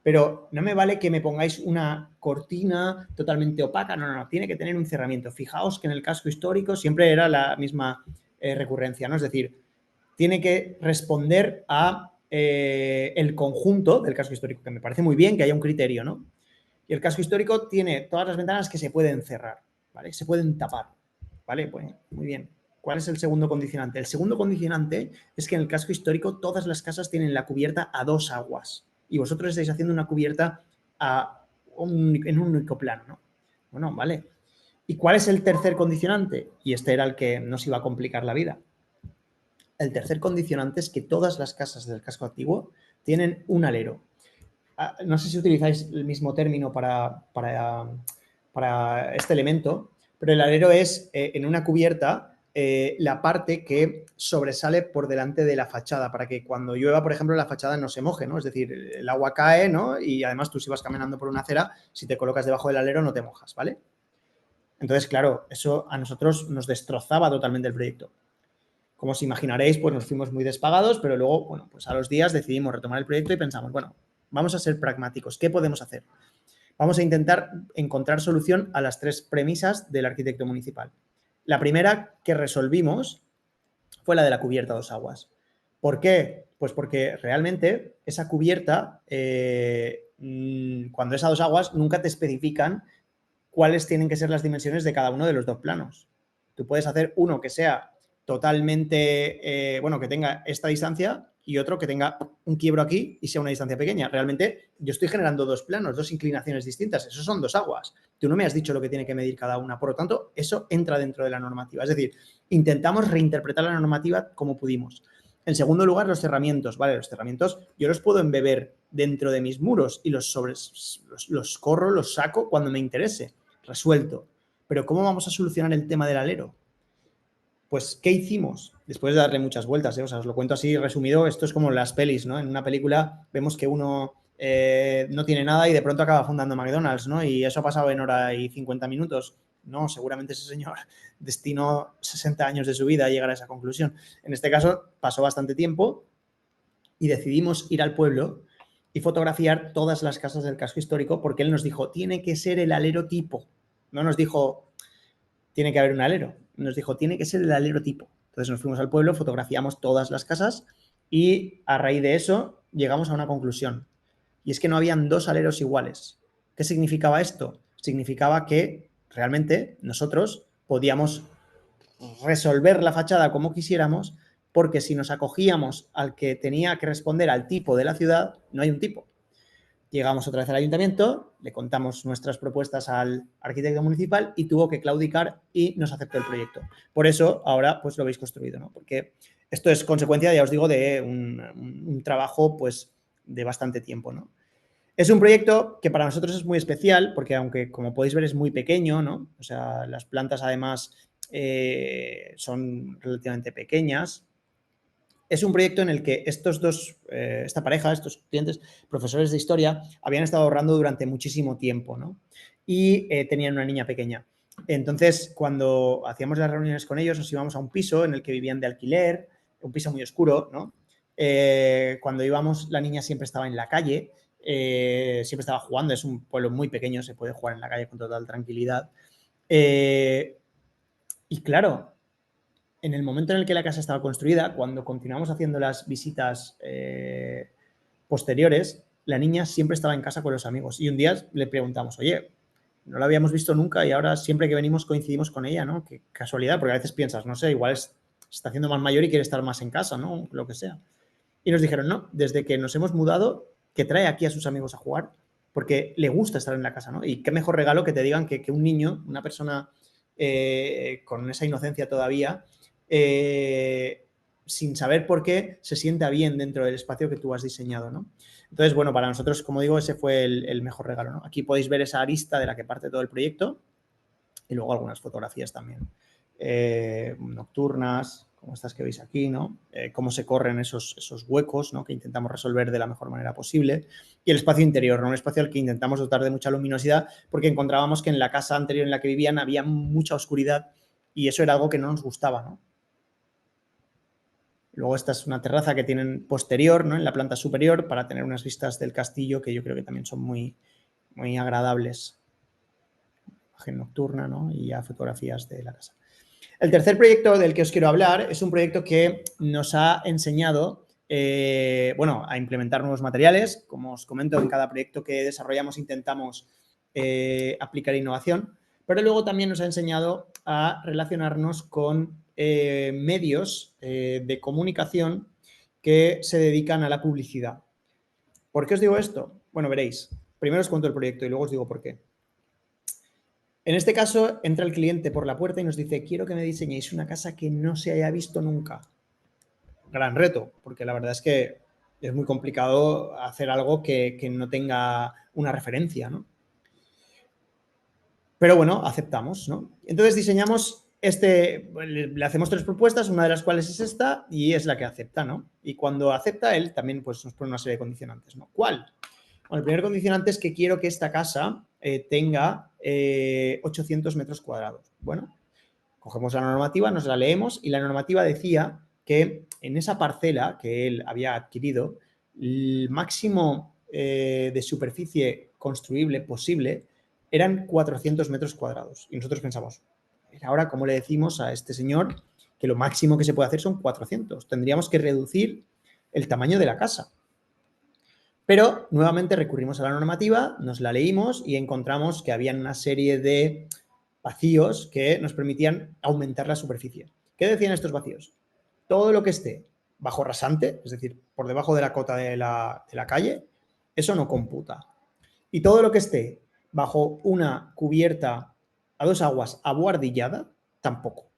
Pero no me vale que me pongáis una cortina totalmente opaca, no, no, no, tiene que tener un cerramiento. Fijaos que en el casco histórico siempre era la misma recurrencia, ¿no? Es decir, tiene que responder a el conjunto del casco histórico, que me parece muy bien que haya un criterio, ¿no? Y el casco histórico tiene todas las ventanas que se pueden cerrar, ¿vale? Se pueden tapar, ¿vale? Pues muy bien. ¿Cuál es el segundo condicionante? El segundo condicionante es que en el casco histórico todas las casas tienen la cubierta a 2 aguas y vosotros estáis haciendo una cubierta en un único plano, ¿no? Bueno, vale. ¿Y cuál es el tercer condicionante? Y este era el que nos iba a complicar la vida. El tercer condicionante es que todas las casas del casco antiguo tienen un alero. No sé si utilizáis el mismo término para este elemento, pero el alero es en una cubierta la parte que sobresale por delante de la fachada, para que cuando llueva, por ejemplo, la fachada no se moje, ¿no? Es decir, el agua cae, ¿no? Y además tú si vas caminando por una acera, si te colocas debajo del alero no te mojas, ¿vale? Entonces, claro, eso a nosotros nos destrozaba totalmente el proyecto. Como os imaginaréis, pues nos fuimos muy despagados, pero luego, bueno, pues a los días decidimos retomar el proyecto y pensamos, bueno, vamos a ser pragmáticos, ¿qué podemos hacer? Vamos a intentar encontrar solución a las 3 premisas del arquitecto municipal. La primera que resolvimos fue la de la cubierta a 2 aguas. ¿Por qué? Pues porque realmente esa cubierta, cuando es a 2 aguas, nunca te especifican cuáles tienen que ser las dimensiones de cada uno de los 2 planos. Tú puedes hacer uno que sea totalmente, bueno, que tenga esta distancia y otro que tenga un quiebro aquí y sea una distancia pequeña. Realmente yo estoy generando 2 planos, 2 inclinaciones distintas. Eso son 2 aguas. Tú no me has dicho lo que tiene que medir cada una. Por lo tanto, eso entra dentro de la normativa. Es decir, intentamos reinterpretar la normativa como pudimos. En segundo lugar, los cerramientos. Vale, los cerramientos yo los puedo embeber dentro de mis muros y los corro, los saco cuando me interese. Resuelto. Pero ¿cómo vamos a solucionar el tema del alero? Pues, ¿qué hicimos? Después de darle muchas vueltas, o sea, os lo cuento así resumido, esto es como las pelis, ¿no? En una película vemos que uno no tiene nada y de pronto acaba fundando McDonald's, ¿no? Y eso ha pasado en hora y 50 minutos. No, seguramente ese señor destinó 60 años de su vida a llegar a esa conclusión. En este caso pasó bastante tiempo y decidimos ir al pueblo y fotografiar todas las casas del casco histórico porque él nos dijo, tiene que ser el alero tipo. No nos dijo, tiene que haber un alero. Nos dijo, tiene que ser el alero tipo. Entonces nos fuimos al pueblo, fotografiamos todas las casas y a raíz de eso llegamos a una conclusión. Y es que no habían dos aleros iguales. ¿Qué significaba esto? Significaba que realmente nosotros podíamos resolver la fachada como quisiéramos, porque si nos acogíamos al que tenía que responder al tipo de la ciudad, no hay un tipo. Llegamos otra vez al ayuntamiento, le contamos nuestras propuestas al arquitecto municipal y tuvo que claudicar y nos aceptó el proyecto. Por eso ahora pues lo habéis construido, ¿no? Porque esto es consecuencia, ya os digo, de un trabajo pues de bastante tiempo, ¿no? Es un proyecto que para nosotros es muy especial porque aunque como podéis ver es muy pequeño, ¿no? O sea, las plantas además son relativamente pequeñas. Es un proyecto en el que estos dos, esta pareja, estos estudiantes, profesores de historia, habían estado ahorrando durante muchísimo tiempo, ¿no? Y tenían una niña pequeña. Entonces, cuando hacíamos las reuniones con ellos, nos íbamos a un piso en el que vivían de alquiler, un piso muy oscuro, ¿no? Cuando íbamos, la niña siempre estaba en la calle, siempre estaba jugando, es un pueblo muy pequeño, se puede jugar en la calle con total tranquilidad. Y claro, en el momento en el que la casa estaba construida, cuando continuamos haciendo las visitas posteriores, la niña siempre estaba en casa con los amigos. Y un día le preguntamos, oye, no la habíamos visto nunca y ahora siempre que venimos coincidimos con ella, ¿no? Qué casualidad, porque a veces piensas, no sé, igual se está haciendo más mayor y quiere estar más en casa, ¿no? Lo que sea. Y nos dijeron, no, desde que nos hemos mudado, que trae aquí a sus amigos a jugar, porque le gusta estar en la casa, ¿no? Y qué mejor regalo que te digan que un niño, una persona con esa inocencia todavía, sin saber por qué, se sienta bien dentro del espacio que tú has diseñado, ¿no? Entonces, bueno, para nosotros, como digo, ese fue el mejor regalo, ¿no? Aquí podéis ver esa arista de la que parte todo el proyecto y luego algunas fotografías también nocturnas, como estas que veis aquí, ¿no? Cómo se corren esos huecos, ¿no? Que intentamos resolver de la mejor manera posible. Y el espacio interior, ¿no? Un espacio al que intentamos dotar de mucha luminosidad porque encontrábamos que en la casa anterior en la que vivían había mucha oscuridad y eso era algo que no nos gustaba, ¿no? Luego esta es una terraza que tienen posterior, ¿no? En la planta superior para tener unas vistas del castillo que yo creo que también son muy, muy agradables. Imagen nocturna, ¿no? Y ya fotografías de la casa. El tercer proyecto del que os quiero hablar es un proyecto que nos ha enseñado, bueno, a implementar nuevos materiales. Como os comento, en cada proyecto que desarrollamos intentamos aplicar innovación, pero luego también nos ha enseñado a relacionarnos con medios de comunicación que se dedican a la publicidad. ¿Por qué os digo esto? Bueno, veréis. Primero os cuento el proyecto y luego os digo por qué. En este caso, entra el cliente por la puerta y nos dice, quiero que me diseñéis una casa que no se haya visto nunca. Gran reto, porque la verdad es que es muy complicado hacer algo que no tenga una referencia, ¿no? Pero bueno, aceptamos, ¿no? Entonces diseñamos le hacemos tres propuestas, una de las cuales es esta y es la que acepta, ¿no? Y cuando acepta él también pues, nos pone una serie de condicionantes, ¿no? ¿Cuál? Bueno, el primer condicionante es que quiero que esta casa tenga 800 metros cuadrados. Bueno, cogemos la normativa, nos la leemos y la normativa decía que en esa parcela que él había adquirido, el máximo de superficie construible posible eran 400 metros cuadrados. Y nosotros pensamos, ahora, ¿cómo le decimos a este señor que lo máximo que se puede hacer son 400? Tendríamos que reducir el tamaño de la casa. Pero nuevamente recurrimos a la normativa, nos la leímos y encontramos que había una serie de vacíos que nos permitían aumentar la superficie. ¿Qué decían estos vacíos? Todo lo que esté bajo rasante, es decir, por debajo de la cota de la calle, eso no computa. Y todo lo que esté bajo una cubierta a dos aguas abuhardillada, tampoco.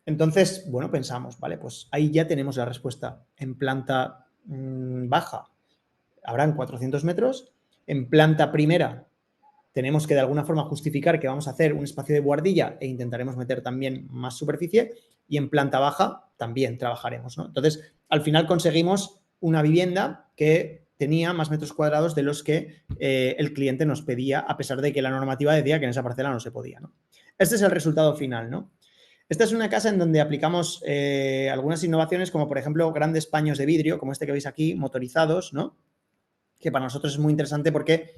Entonces, bueno, pensamos, vale, pues ahí ya tenemos la respuesta. En planta baja habrán 400 metros. En planta primera tenemos que de alguna forma justificar que vamos a hacer un espacio de buhardilla e intentaremos meter también más superficie. Y en planta baja también trabajaremos, ¿no? Entonces, al final conseguimos una vivienda que tenía más metros cuadrados de los que el cliente nos pedía, a pesar de que la normativa decía que en esa parcela no se podía, ¿no? Este es el resultado final, ¿no? Esta es una casa en donde aplicamos algunas innovaciones, como por ejemplo grandes paños de vidrio, como este que veis aquí, motorizados, ¿no? Que para nosotros es muy interesante porque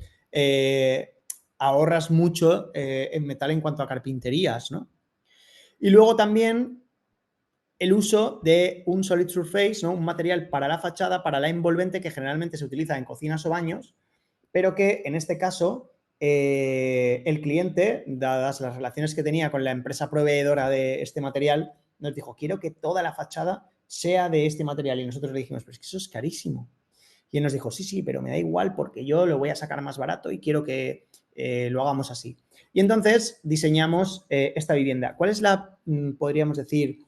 ahorras mucho en metal en cuanto a carpinterías, ¿no? Y luego también el uso de un solid surface, ¿no? Un material para la fachada, para la envolvente, que generalmente se utiliza en cocinas o baños, pero que en este caso el cliente, dadas las relaciones que tenía con la empresa proveedora de este material, nos dijo, quiero que toda la fachada sea de este material. Y nosotros le dijimos, pero es que eso es carísimo. Y él nos dijo, sí, sí, pero me da igual porque yo lo voy a sacar más barato y quiero que lo hagamos así. Y entonces diseñamos esta vivienda. ¿Cuál es la, podríamos decir,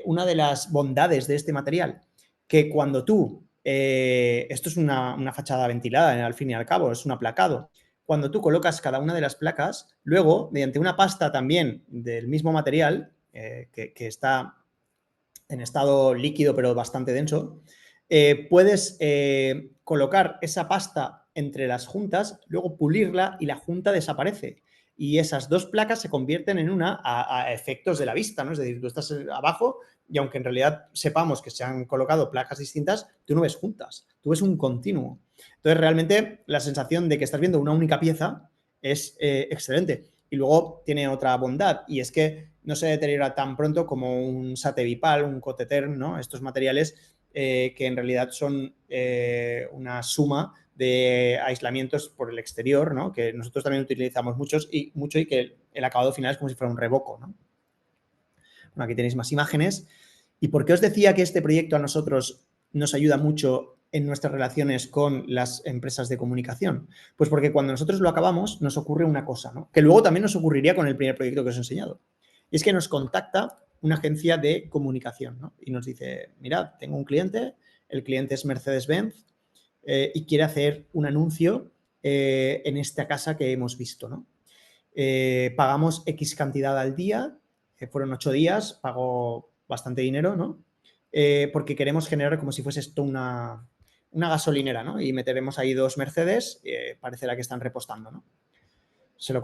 una de las bondades de este material? Que cuando tú, esto es una fachada ventilada al fin y al cabo, es un aplacado. Cuando tú colocas cada una de las placas, luego, mediante una pasta también del mismo material, que está en estado líquido pero bastante denso, puedes colocar esa pasta entre las juntas, luego pulirla y la junta desaparece. Y esas dos placas se convierten en una a efectos de la vista, ¿no? Es decir, tú estás abajo y aunque en realidad sepamos que se han colocado placas distintas, tú no ves juntas, tú ves un continuo. Entonces, realmente la sensación de que estás viendo una única pieza es excelente. Y luego tiene otra bondad, y es que no se deteriora tan pronto como un satevipal, un coteterm, ¿no? Estos materiales que en realidad son una suma de aislamientos por el exterior, ¿no? Que nosotros también utilizamos mucho y que el acabado final es como si fuera un revoco, ¿no? Bueno, aquí tenéis más imágenes. ¿Y por qué os decía que este proyecto a nosotros nos ayuda mucho en nuestras relaciones con las empresas de comunicación? Pues porque cuando nosotros lo acabamos nos ocurre una cosa, ¿no? Que luego también nos ocurriría con el primer proyecto que os he enseñado. Y es que nos contacta una agencia de comunicación, ¿no? Y nos dice, mirad, tengo un cliente, el cliente es Mercedes-Benz y quiere hacer un anuncio en esta casa que hemos visto, ¿no? Pagamos X cantidad al día, fueron 8 días, pago bastante dinero, ¿no? Porque queremos generar como si fuese esto una gasolinera, ¿no? Y meteremos ahí dos Mercedes, parecerá que están repostando, ¿no? Se lo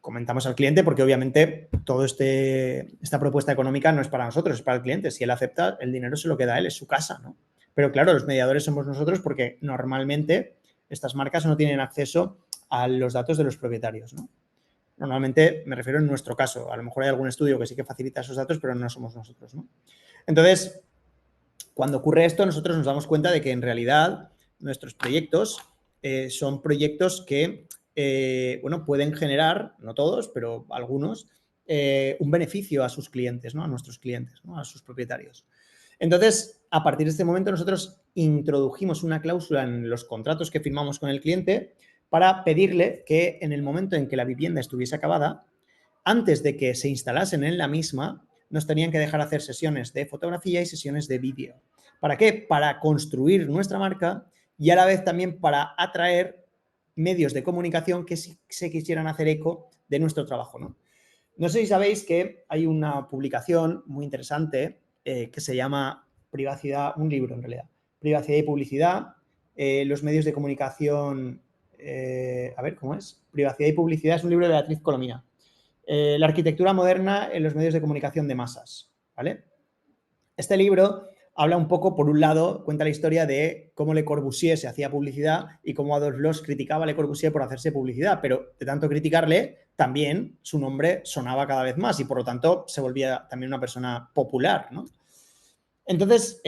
comentamos al cliente porque obviamente toda esta propuesta económica no es para nosotros, es para el cliente. Si él acepta, el dinero se lo queda a él, es su casa, ¿no? Pero claro, los mediadores somos nosotros porque normalmente estas marcas no tienen acceso a los datos de los propietarios, ¿no? Normalmente me refiero en nuestro caso. A lo mejor hay algún estudio que sí que facilita esos datos, pero no somos nosotros, ¿no? Entonces, cuando ocurre esto, nosotros nos damos cuenta de que en realidad nuestros proyectos son proyectos que bueno, pueden generar, no todos, pero algunos, un beneficio a sus clientes, ¿no? A nuestros clientes, ¿no? A sus propietarios. Entonces, a partir de este momento, nosotros introdujimos una cláusula en los contratos que firmamos con el cliente para pedirle que en el momento en que la vivienda estuviese acabada, antes de que se instalasen en la misma, nos tenían que dejar hacer sesiones de fotografía y sesiones de vídeo. ¿Para qué? Para construir nuestra marca y a la vez también para atraer medios de comunicación que se quisieran hacer eco de nuestro trabajo, ¿no? No sé si sabéis que hay una publicación muy interesante que se llama Privacidad, un libro en realidad, Privacidad y Publicidad, los medios de comunicación, a ver, ¿cómo es? Privacidad y Publicidad es un libro de Beatriz Colomina. La arquitectura moderna en los medios de comunicación de masas, ¿vale? Este libro habla un poco, por un lado, cuenta la historia de cómo Le Corbusier se hacía publicidad y cómo Adolf Loos criticaba a Le Corbusier por hacerse publicidad, pero de tanto criticarle, también su nombre sonaba cada vez más y por lo tanto se volvía también una persona popular, ¿no? Entonces,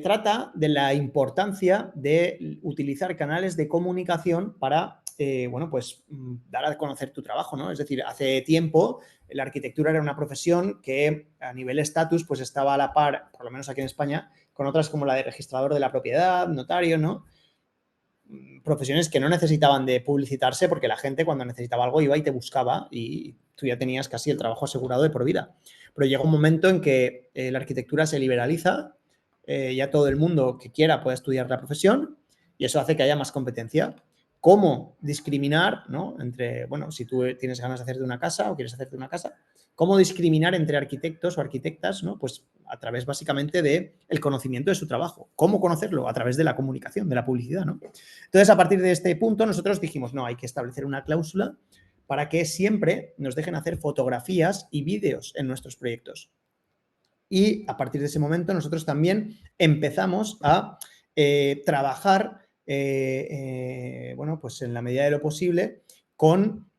trata de la importancia de utilizar canales de comunicación para, bueno, pues dar a conocer tu trabajo, ¿no? Es decir, hace tiempo la arquitectura era una profesión que a nivel estatus pues estaba a la par, por lo menos aquí en España, con otras como la de registrador de la propiedad, notario, ¿no? Profesiones que no necesitaban de publicitarse porque la gente cuando necesitaba algo iba y te buscaba y tú ya tenías casi el trabajo asegurado de por vida. Pero llega un momento en que la arquitectura se liberaliza, ya todo el mundo que quiera puede estudiar la profesión y eso hace que haya más competencia. cómo discriminar, ¿no? Entre, bueno, si tú tienes ganas de hacerte una casa o quieres hacerte una casa, cómo discriminar entre arquitectos o arquitectas, ¿no? Pues a través básicamente del conocimiento de su trabajo. ¿Cómo conocerlo? A través de la comunicación, de la publicidad, ¿no? Entonces, a partir de este punto, nosotros dijimos, no, hay que establecer una cláusula para que siempre nos dejen hacer fotografías y vídeos en nuestros proyectos. Y a partir de ese momento, nosotros también empezamos a trabajar, bueno, pues en la medida de lo posible, con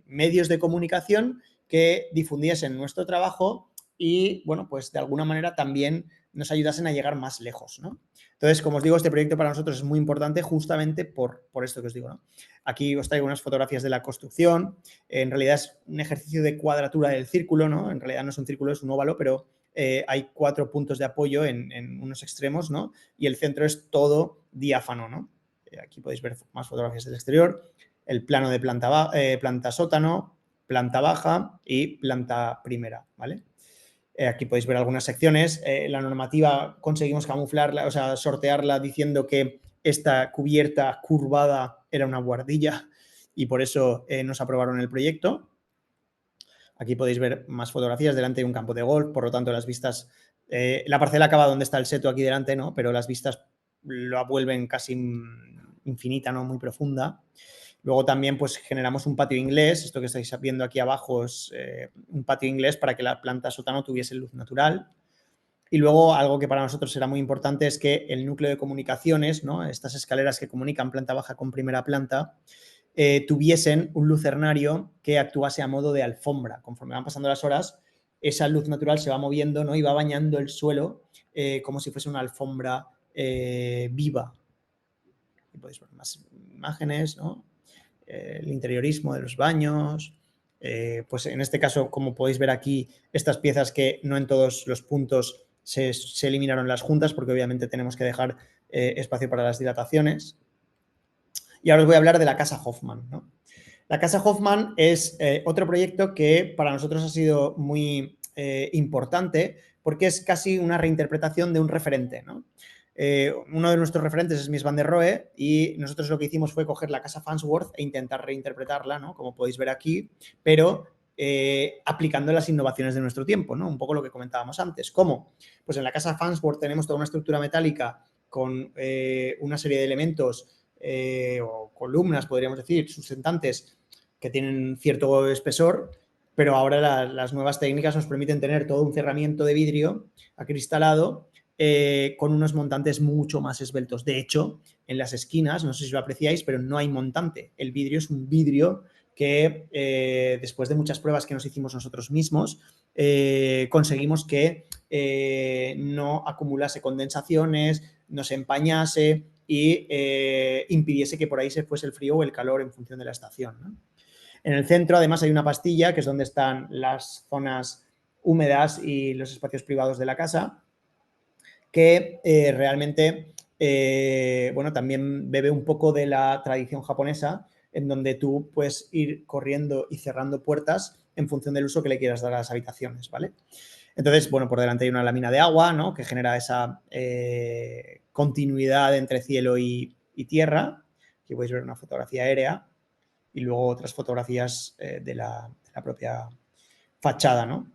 medios de comunicación que difundiesen nuestro trabajo y, bueno, pues de alguna manera también nos ayudasen a llegar más lejos, ¿no? Entonces, como os digo, este proyecto para nosotros es muy importante justamente por esto que os digo, ¿no? Aquí os traigo unas fotografías de la construcción. En realidad es un ejercicio de cuadratura del círculo, ¿no? En realidad no es un círculo, es un óvalo, pero hay 4 puntos de apoyo en unos extremos, ¿no? Y el centro es todo diáfano, ¿no? Aquí podéis ver más fotografías del exterior, el plano de planta sótano, planta baja y planta primera, ¿vale? Aquí podéis ver algunas secciones. La normativa conseguimos camuflarla, o sea, sortearla diciendo que esta cubierta curvada era una buhardilla y por eso nos aprobaron el proyecto. Aquí podéis ver más fotografías delante de un campo de golf, por lo tanto las vistas, la parcela acaba donde está el seto aquí delante, ¿no? Pero las vistas lo vuelven casi infinita, ¿no? Muy profunda. Luego también pues generamos un patio inglés, esto que estáis viendo aquí abajo es un patio inglés para que la planta sótano tuviese luz natural. Y luego algo que para nosotros era muy importante es que el núcleo de comunicaciones, ¿no? Estas escaleras que comunican planta baja con primera planta, tuviesen un lucernario que actuase a modo de alfombra. Conforme van pasando las horas, esa luz natural se va moviendo, ¿no? Y va bañando el suelo como si fuese una alfombra viva. Aquí podéis ver más imágenes, ¿no? El interiorismo de los baños. Pues en este caso, como podéis ver aquí, estas piezas que no en todos los puntos se eliminaron las juntas, porque obviamente tenemos que dejar espacio para las dilataciones. Y ahora os voy a hablar de la Casa Hoffman, ¿no? La Casa Hoffman es otro proyecto que para nosotros ha sido muy importante porque es casi una reinterpretación de un referente, ¿no? Uno de nuestros referentes es Mies van der Rohe y nosotros lo que hicimos fue coger la Casa Farnsworth e intentar reinterpretarla, ¿no? Como podéis ver aquí, pero aplicando las innovaciones de nuestro tiempo, ¿no? Un poco lo que comentábamos antes. ¿Cómo? Pues en la Casa Farnsworth tenemos toda una estructura metálica con una serie de elementos o columnas, podríamos decir, sustentantes que tienen cierto espesor, pero ahora las nuevas técnicas nos permiten tener todo un cerramiento de vidrio acristalado con unos montantes mucho más esbeltos. De hecho, en las esquinas, no sé si lo apreciáis, pero no hay montante. El vidrio es un vidrio que después de muchas pruebas que nos hicimos nosotros mismos, conseguimos que no acumulase condensaciones, no se empañase y impidiese que por ahí se fuese el frío o el calor en función de la estación, ¿no? En el centro, además, hay una pastilla, que es donde están las zonas húmedas y los espacios privados de la casa, que realmente, bueno, también bebe un poco de la tradición japonesa, en donde tú puedes ir corriendo y cerrando puertas en función del uso que le quieras dar a las habitaciones, ¿vale? Entonces, bueno, por delante hay una lámina de agua, ¿no? Que genera esa continuidad entre cielo y tierra. Aquí podéis ver una fotografía aérea y luego otras fotografías de la propia fachada, ¿no?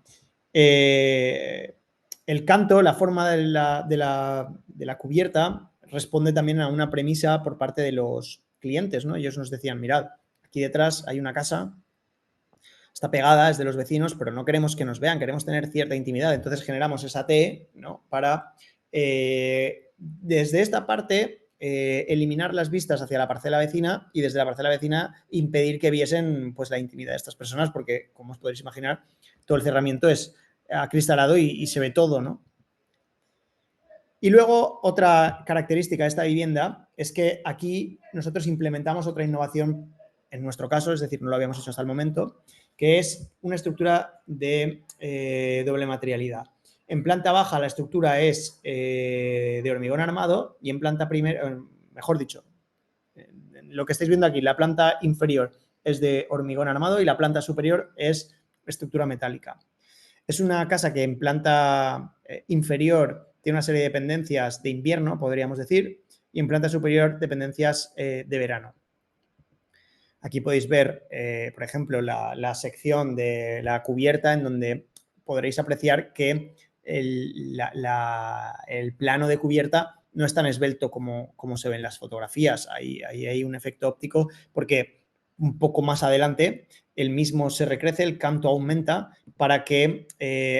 El canto, la forma de la cubierta responde también a una premisa por parte de los clientes, ¿no? Ellos nos decían, mirad, aquí detrás hay una casa, está pegada, es de los vecinos, pero no queremos que nos vean, queremos tener cierta intimidad. Entonces generamos esa T, ¿no? Para, desde esta parte, eliminar las vistas hacia la parcela vecina y desde la parcela vecina impedir que viesen pues, la intimidad de estas personas, porque, como os podéis imaginar, todo el cerramiento es acristalado y se ve todo, ¿no? Y luego, otra característica de esta vivienda es que aquí nosotros implementamos otra innovación, en nuestro caso, es decir, no lo habíamos hecho hasta el momento, que es una estructura de doble materialidad. En planta baja la estructura es de hormigón armado y en planta primera, mejor dicho, lo que estáis viendo aquí, la planta inferior es de hormigón armado y la planta superior es estructura metálica. Es una casa que en planta inferior tiene una serie de dependencias de invierno, podríamos decir, y en planta superior dependencias de verano. Aquí podéis ver, por ejemplo, la sección de la cubierta en donde podréis apreciar que el plano de cubierta no es tan esbelto como se ve en las fotografías. Ahí hay un efecto óptico porque un poco más adelante el mismo se recrece, el canto aumenta para que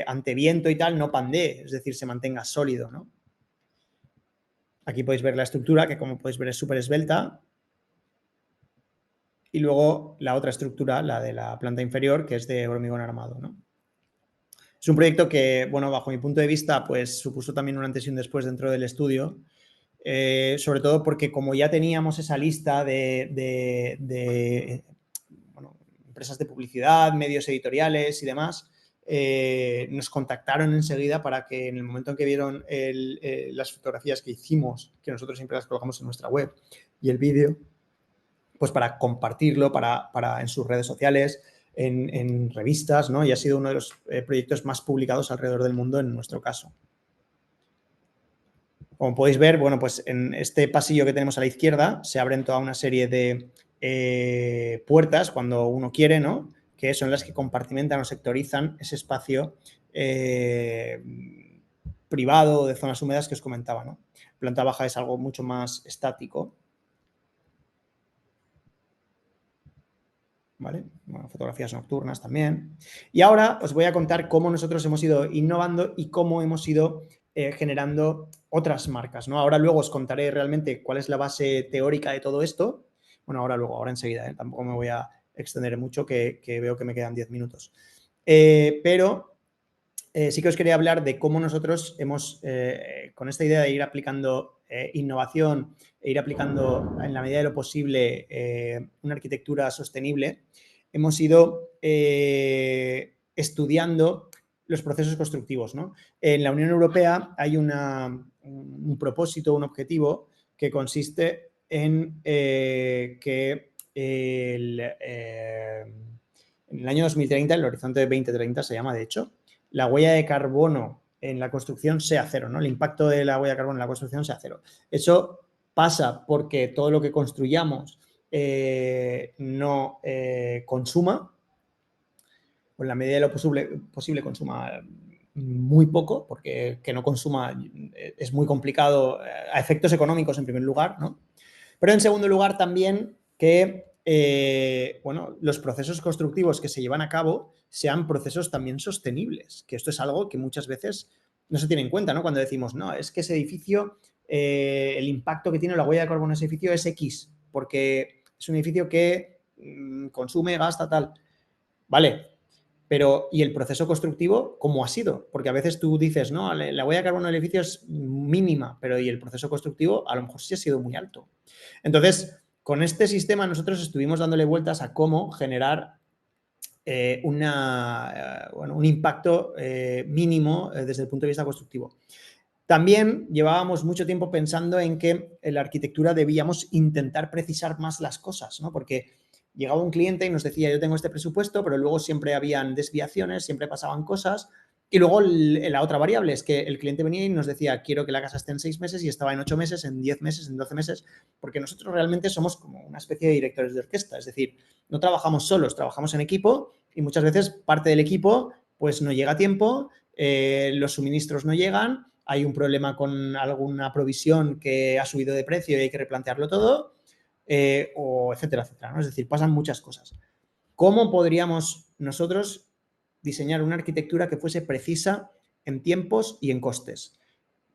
ante viento y tal no pandee, es decir, se mantenga sólido, ¿no? Aquí podéis ver la estructura que, como podéis ver, es súper esbelta. Y luego la otra estructura, la de la planta inferior, que es de hormigón armado, ¿no? Es un proyecto que, bueno, bajo mi punto de vista, pues supuso también un antes y un después dentro del estudio, sobre todo porque como ya teníamos esa lista de bueno, empresas de publicidad, medios editoriales y demás, nos contactaron enseguida para que en el momento en que vieron las fotografías que hicimos, que nosotros siempre las colocamos en nuestra web, y el vídeo, pues para compartirlo en sus redes sociales, en revistas, ¿no? Y ha sido uno de los proyectos más publicados alrededor del mundo en nuestro caso. Como podéis ver, bueno, pues en este pasillo que tenemos a la izquierda se abren toda una serie de puertas cuando uno quiere, ¿no? Que son las que compartimentan o sectorizan ese espacio privado de zonas húmedas que os comentaba, ¿no? Planta baja es algo mucho más estático. ¿Vale? Bueno, fotografías nocturnas también. Y ahora os voy a contar cómo nosotros hemos ido innovando y cómo hemos ido generando otras marcas, ¿no? Ahora luego os contaré realmente cuál es la base teórica de todo esto. Bueno, ahora enseguida, tampoco me voy a extender mucho, que veo que me quedan 10 minutos. Pero sí que os quería hablar de cómo nosotros hemos, con esta idea de ir aplicando innovación e ir aplicando en la medida de lo posible una arquitectura sostenible, hemos ido estudiando los procesos constructivos, ¿no? En la Unión Europea hay un propósito, un objetivo que consiste en que en el año 2030, el horizonte de 2030 se llama, de hecho, la huella de carbono en la construcción sea cero, ¿no? El impacto de la huella de carbono en la construcción sea cero. Eso pasa porque todo lo que construyamos no consuma, o en la medida de lo posible consuma muy poco, porque que no consuma es muy complicado a efectos económicos en primer lugar, ¿no? Pero en segundo lugar también que bueno, los procesos constructivos que se llevan a cabo sean procesos también sostenibles, que esto es algo que muchas veces no se tiene en cuenta, ¿no? Cuando decimos, no, es que ese edificio, el impacto que tiene la huella de carbono en ese edificio es X, porque es un edificio que consume, gasta, tal. Vale, pero ¿y el proceso constructivo cómo ha sido? Porque a veces tú dices, no, la huella de carbono del edificio es mínima, pero ¿y el proceso constructivo? A lo mejor sí ha sido muy alto. Entonces, con este sistema nosotros estuvimos dándole vueltas a cómo generar un impacto mínimo desde el punto de vista constructivo. También llevábamos mucho tiempo pensando en que en la arquitectura debíamos intentar precisar más las cosas, ¿no? Porque llegaba un cliente y nos decía, yo tengo este presupuesto, pero luego siempre habían desviaciones, siempre pasaban cosas. Y luego la otra variable es que el cliente venía y nos decía, quiero que la casa esté en 6 meses y estaba en 8 meses, en 10 meses, en 12 meses, porque nosotros realmente somos como una especie de directores de orquesta, es decir, no trabajamos solos, trabajamos en equipo y muchas veces parte del equipo pues no llega a tiempo, los suministros no llegan, hay un problema con alguna provisión que ha subido de precio y hay que replantearlo todo, o etcétera, etcétera, ¿no? Es decir, pasan muchas cosas. ¿Cómo podríamos nosotros diseñar una arquitectura que fuese precisa en tiempos y en costes?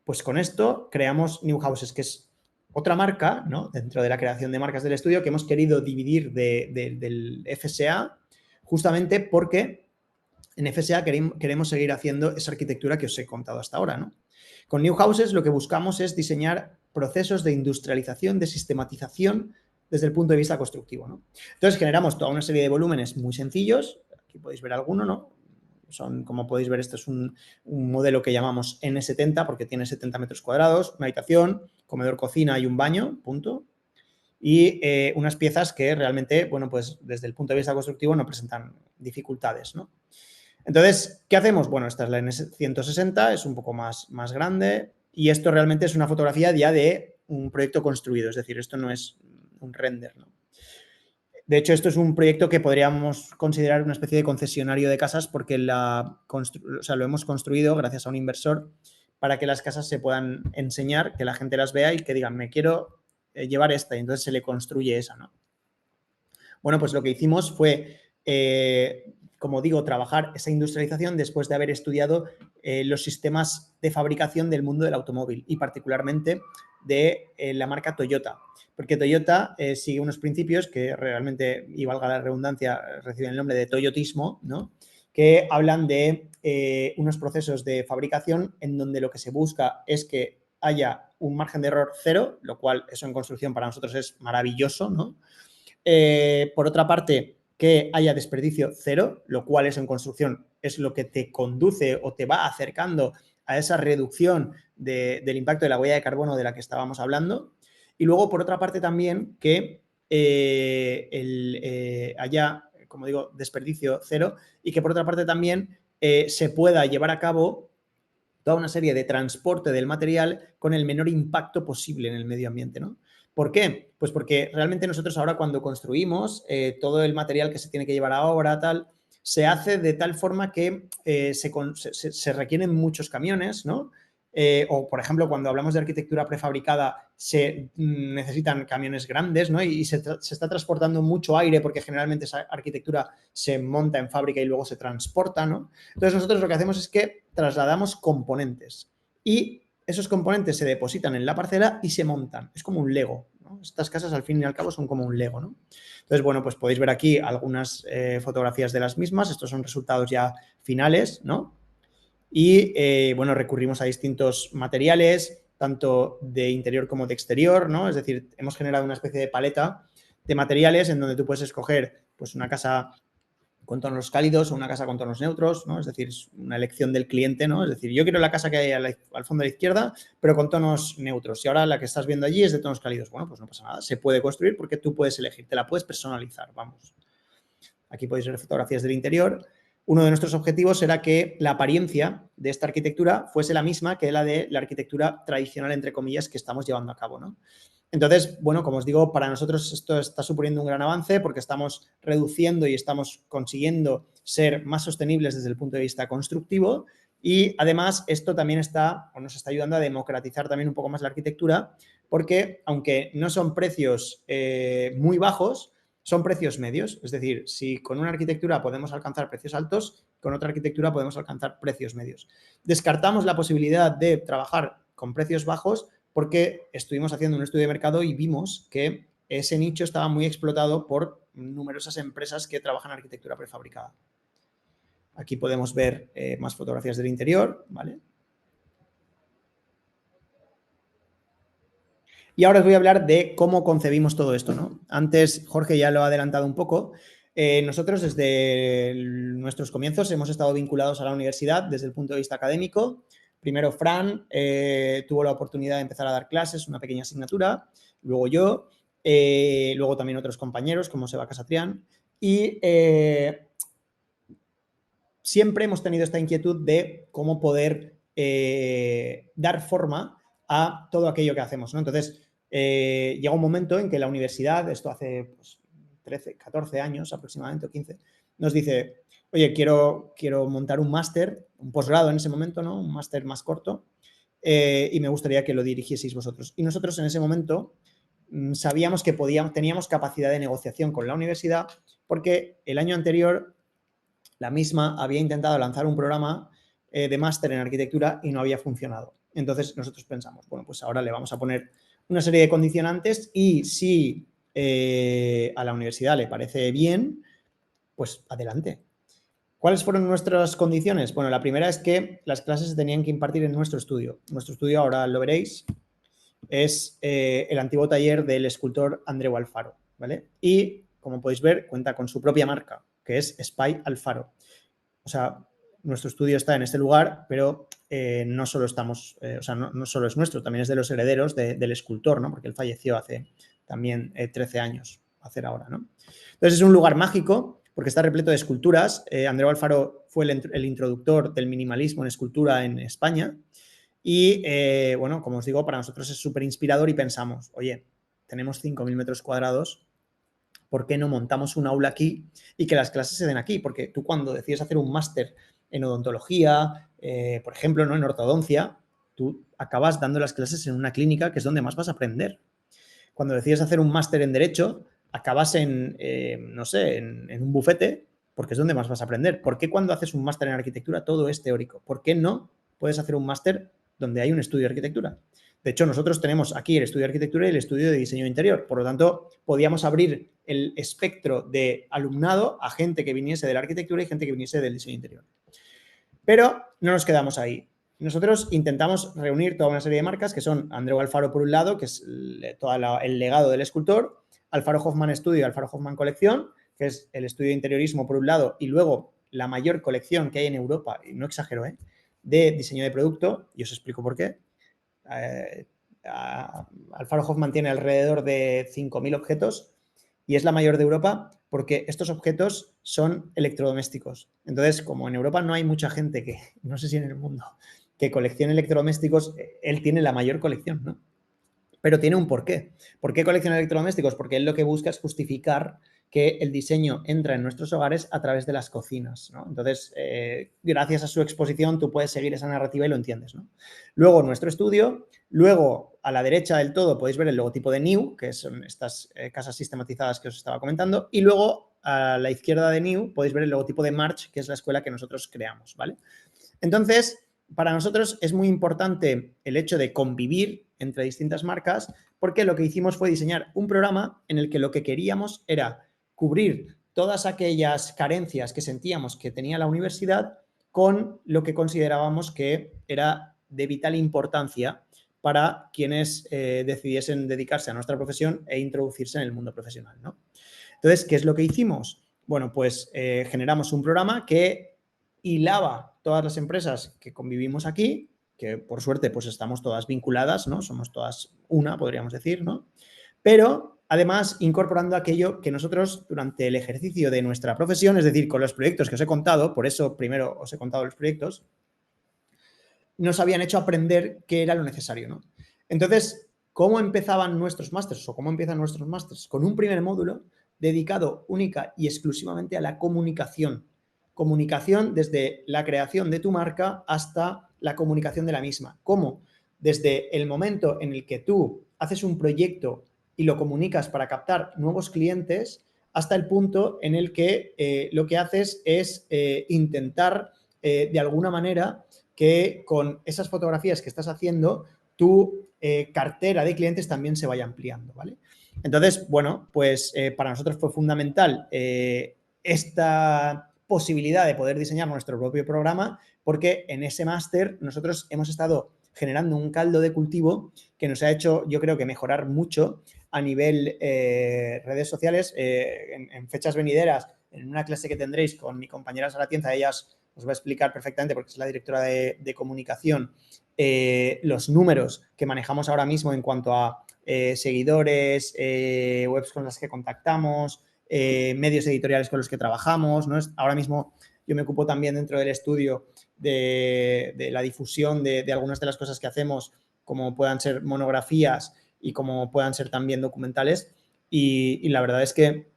Pues con esto creamos New Houses, que es otra marca, ¿no? Dentro de la creación de marcas del estudio que hemos querido dividir del FSA justamente porque en FSA queremos seguir haciendo esa arquitectura que os he contado hasta ahora, ¿no? Con New Houses lo que buscamos es diseñar procesos de industrialización, de sistematización desde el punto de vista constructivo, ¿no? Entonces generamos toda una serie de volúmenes muy sencillos, aquí podéis ver alguno, ¿no? Son, como podéis ver, este es un modelo que llamamos N70 porque tiene 70 metros cuadrados, una habitación, comedor, cocina y un baño, punto. Y unas piezas que realmente, bueno, pues desde el punto de vista constructivo no presentan dificultades, ¿no? Entonces, ¿qué hacemos? Bueno, esta es la N160, es un poco más grande y esto realmente es una fotografía ya de un proyecto construido, es decir, esto no es un render, ¿no? De hecho, esto es un proyecto que podríamos considerar una especie de concesionario de casas porque o sea, lo hemos construido gracias a un inversor para que las casas se puedan enseñar, que la gente las vea y que digan, me quiero llevar esta, y entonces se le construye esa, ¿no? Bueno, pues lo que hicimos fue, como digo, trabajar esa industrialización después de haber estudiado los sistemas de fabricación del mundo del automóvil y particularmente de la marca Toyota. Porque Toyota sigue unos principios que realmente, y valga la redundancia, reciben el nombre de toyotismo, ¿no? Que hablan de unos procesos de fabricación en donde lo que se busca es que haya un margen de error cero, lo cual eso en construcción para nosotros es maravilloso, ¿no? Por otra parte, que haya desperdicio cero, lo cual eso en construcción es lo que te conduce o te va acercando a esa reducción del impacto de la huella de carbono de la que estábamos hablando. Y luego, por otra parte, también que haya, como digo, desperdicio cero y que por otra parte también se pueda llevar a cabo toda una serie de transporte del material con el menor impacto posible en el medio ambiente, ¿no? ¿Por qué? Pues porque realmente nosotros ahora cuando construimos todo el material que se tiene que llevar a obra, tal, se hace de tal forma que se requieren muchos camiones, ¿no? O, por ejemplo, cuando hablamos de arquitectura prefabricada, se necesitan camiones grandes, ¿no? Y se está transportando mucho aire porque generalmente esa arquitectura se monta en fábrica y luego se transporta, ¿no? Entonces nosotros lo que hacemos es que trasladamos componentes y esos componentes se depositan en la parcela y se montan. Es como un Lego, ¿no? Estas casas al fin y al cabo son como un Lego, ¿no? Entonces, bueno, pues podéis ver aquí algunas fotografías de las mismas. Estos son resultados ya finales, ¿no? Y, bueno, recurrimos a distintos materiales, tanto de interior como de exterior, ¿no? Es decir, hemos generado una especie de paleta de materiales en donde tú puedes escoger pues una casa con tonos cálidos o una casa con tonos neutros, ¿no? Es decir, es una elección del cliente, ¿no? Es decir, yo quiero la casa que hay al fondo de la izquierda, pero con tonos neutros. Y ahora la que estás viendo allí es de tonos cálidos. Bueno, pues no pasa nada. Se puede construir porque tú puedes elegir, te la puedes personalizar, vamos. Aquí podéis ver fotografías del interior. Uno de nuestros objetivos era que la apariencia de esta arquitectura fuese la misma que la de la arquitectura tradicional, entre comillas, que estamos llevando a cabo, ¿no? Entonces, bueno, como os digo, para nosotros esto está suponiendo un gran avance porque estamos reduciendo y estamos consiguiendo ser más sostenibles desde el punto de vista constructivo y además esto también nos está ayudando a democratizar también un poco más la arquitectura porque aunque no son precios muy bajos, son precios medios. Es decir, si con una arquitectura podemos alcanzar precios altos, con otra arquitectura podemos alcanzar precios medios. Descartamos la posibilidad de trabajar con precios bajos porque estuvimos haciendo un estudio de mercado y vimos que ese nicho estaba muy explotado por numerosas empresas que trabajan en arquitectura prefabricada. Aquí podemos ver más fotografías del interior, ¿vale? Y ahora os voy a hablar de cómo concebimos todo esto, ¿no? Antes Jorge ya lo ha adelantado un poco. Nosotros desde nuestros comienzos hemos estado vinculados a la universidad desde el punto de vista académico. Primero Fran tuvo la oportunidad de empezar a dar clases, una pequeña asignatura, luego yo, luego también otros compañeros como Seba Casatrián y siempre hemos tenido esta inquietud de cómo poder dar forma a todo aquello que hacemos, ¿no? Entonces, llega un momento en que la universidad, esto hace pues, 13, 14 años aproximadamente, o 15, nos dice, oye, quiero montar un máster, un posgrado en ese momento, ¿no? Un máster más corto, y me gustaría que lo dirigieseis vosotros. Y nosotros en ese momento sabíamos que teníamos capacidad de negociación con la universidad porque el año anterior la misma había intentado lanzar un programa de máster en arquitectura y no había funcionado. Entonces nosotros pensamos, bueno, pues ahora le vamos a poner una serie de condicionantes y si a la universidad le parece bien, pues adelante. ¿Cuáles fueron nuestras condiciones? Bueno, la primera es que las clases se tenían que impartir en nuestro estudio. Nuestro estudio, ahora lo veréis, es el antiguo taller del escultor Andreu Alfaro, ¿vale? Y, como podéis ver, cuenta con su propia marca, que es Spy Alfaro. O sea, nuestro estudio está en este lugar, pero no solo estamos, o sea, no solo es nuestro, también es de los herederos del escultor, ¿no? Porque él falleció hace también 13 años, hacer ahora, ¿no? Entonces es un lugar mágico porque está repleto de esculturas. Andreu Alfaro fue el introductor del minimalismo en escultura en España Y, bueno, como os digo, para nosotros es súper inspirador y pensamos, oye, tenemos 5.000 metros cuadrados, ¿por qué no montamos un aula aquí y que las clases se den aquí? Porque tú cuando decides hacer un máster en odontología, por ejemplo, ¿no? En ortodoncia, tú acabas dando las clases en una clínica que es donde más vas a aprender. Cuando decides hacer un máster en Derecho, acabas en, no sé, en un bufete, porque es donde más vas a aprender. ¿Por qué cuando haces un máster en arquitectura todo es teórico? ¿Por qué no puedes hacer un máster donde hay un estudio de arquitectura? De hecho, nosotros tenemos aquí el estudio de arquitectura y el estudio de diseño interior. Por lo tanto, podíamos abrir el espectro de alumnado a gente que viniese de la arquitectura y gente que viniese del diseño interior. Pero no nos quedamos ahí. Nosotros intentamos reunir toda una serie de marcas que son Andreu Alfaro por un lado, que es todo el legado del escultor, Alfaro Hoffman Studio y Alfaro Hoffman Colección, que es el estudio de interiorismo por un lado, y luego la mayor colección que hay en Europa, y no exagero, de diseño de producto, y os explico por qué. Alfaro Hoffman tiene alrededor de 5.000 objetos y es la mayor de Europa porque estos objetos son electrodomésticos. Entonces, como en Europa no hay mucha gente que, no sé si en el mundo, que coleccione electrodomésticos, él tiene la mayor colección, ¿no? Pero tiene un porqué. ¿Por qué colecciona electrodomésticos? Porque él lo que busca es justificar que el diseño entra en nuestros hogares a través de las cocinas, ¿no? Entonces, gracias a su exposición, tú puedes seguir esa narrativa y lo entiendes, ¿no? Luego, nuestro estudio. Luego, a la derecha del todo, podéis ver el logotipo de New, que son estas casas sistematizadas que os estaba comentando. Y luego, a la izquierda de New, podéis ver el logotipo de March, que es la escuela que nosotros creamos, ¿vale? Entonces, para nosotros es muy importante el hecho de convivir entre distintas marcas, porque lo que hicimos fue diseñar un programa en el que lo que queríamos era cubrir todas aquellas carencias que sentíamos que tenía la universidad con lo que considerábamos que era de vital importancia para quienes decidiesen dedicarse a nuestra profesión e introducirse en el mundo profesional, ¿no? Entonces, ¿qué es lo que hicimos? Bueno, pues generamos un programa que hilaba todas las empresas que convivimos aquí, que por suerte pues estamos todas vinculadas, ¿no? Somos todas una, podríamos decir, ¿no? Pero además incorporando aquello que nosotros durante el ejercicio de nuestra profesión, es decir, con los proyectos que os he contado, por eso primero os he contado los proyectos, nos habían hecho aprender qué era lo necesario, ¿no? Entonces, ¿cómo empezaban nuestros másters o cómo empiezan nuestros másters? Con un primer módulo dedicado única y exclusivamente a la comunicación. Comunicación desde la creación de tu marca hasta la comunicación de la misma. ¿Cómo? Desde el momento en el que tú haces un proyecto y lo comunicas para captar nuevos clientes hasta el punto en el que lo que haces es intentar de alguna manera que con esas fotografías que estás haciendo, tu cartera de clientes también se vaya ampliando, ¿vale? Entonces, bueno, pues para nosotros fue fundamental esta posibilidad de poder diseñar nuestro propio programa, porque en ese máster nosotros hemos estado generando un caldo de cultivo que nos ha hecho, yo creo que mejorar mucho a nivel redes sociales. En fechas venideras, en una clase que tendréis con mi compañera Sara Tienza, ellas os va a explicar perfectamente, porque es la directora de comunicación, los números que manejamos ahora mismo en cuanto a seguidores, webs con las que contactamos, medios editoriales con los que trabajamos, ¿no? Ahora mismo yo me ocupo también dentro del estudio de la difusión de algunas de las cosas que hacemos, como puedan ser monografías y como puedan ser también documentales. Y la verdad es que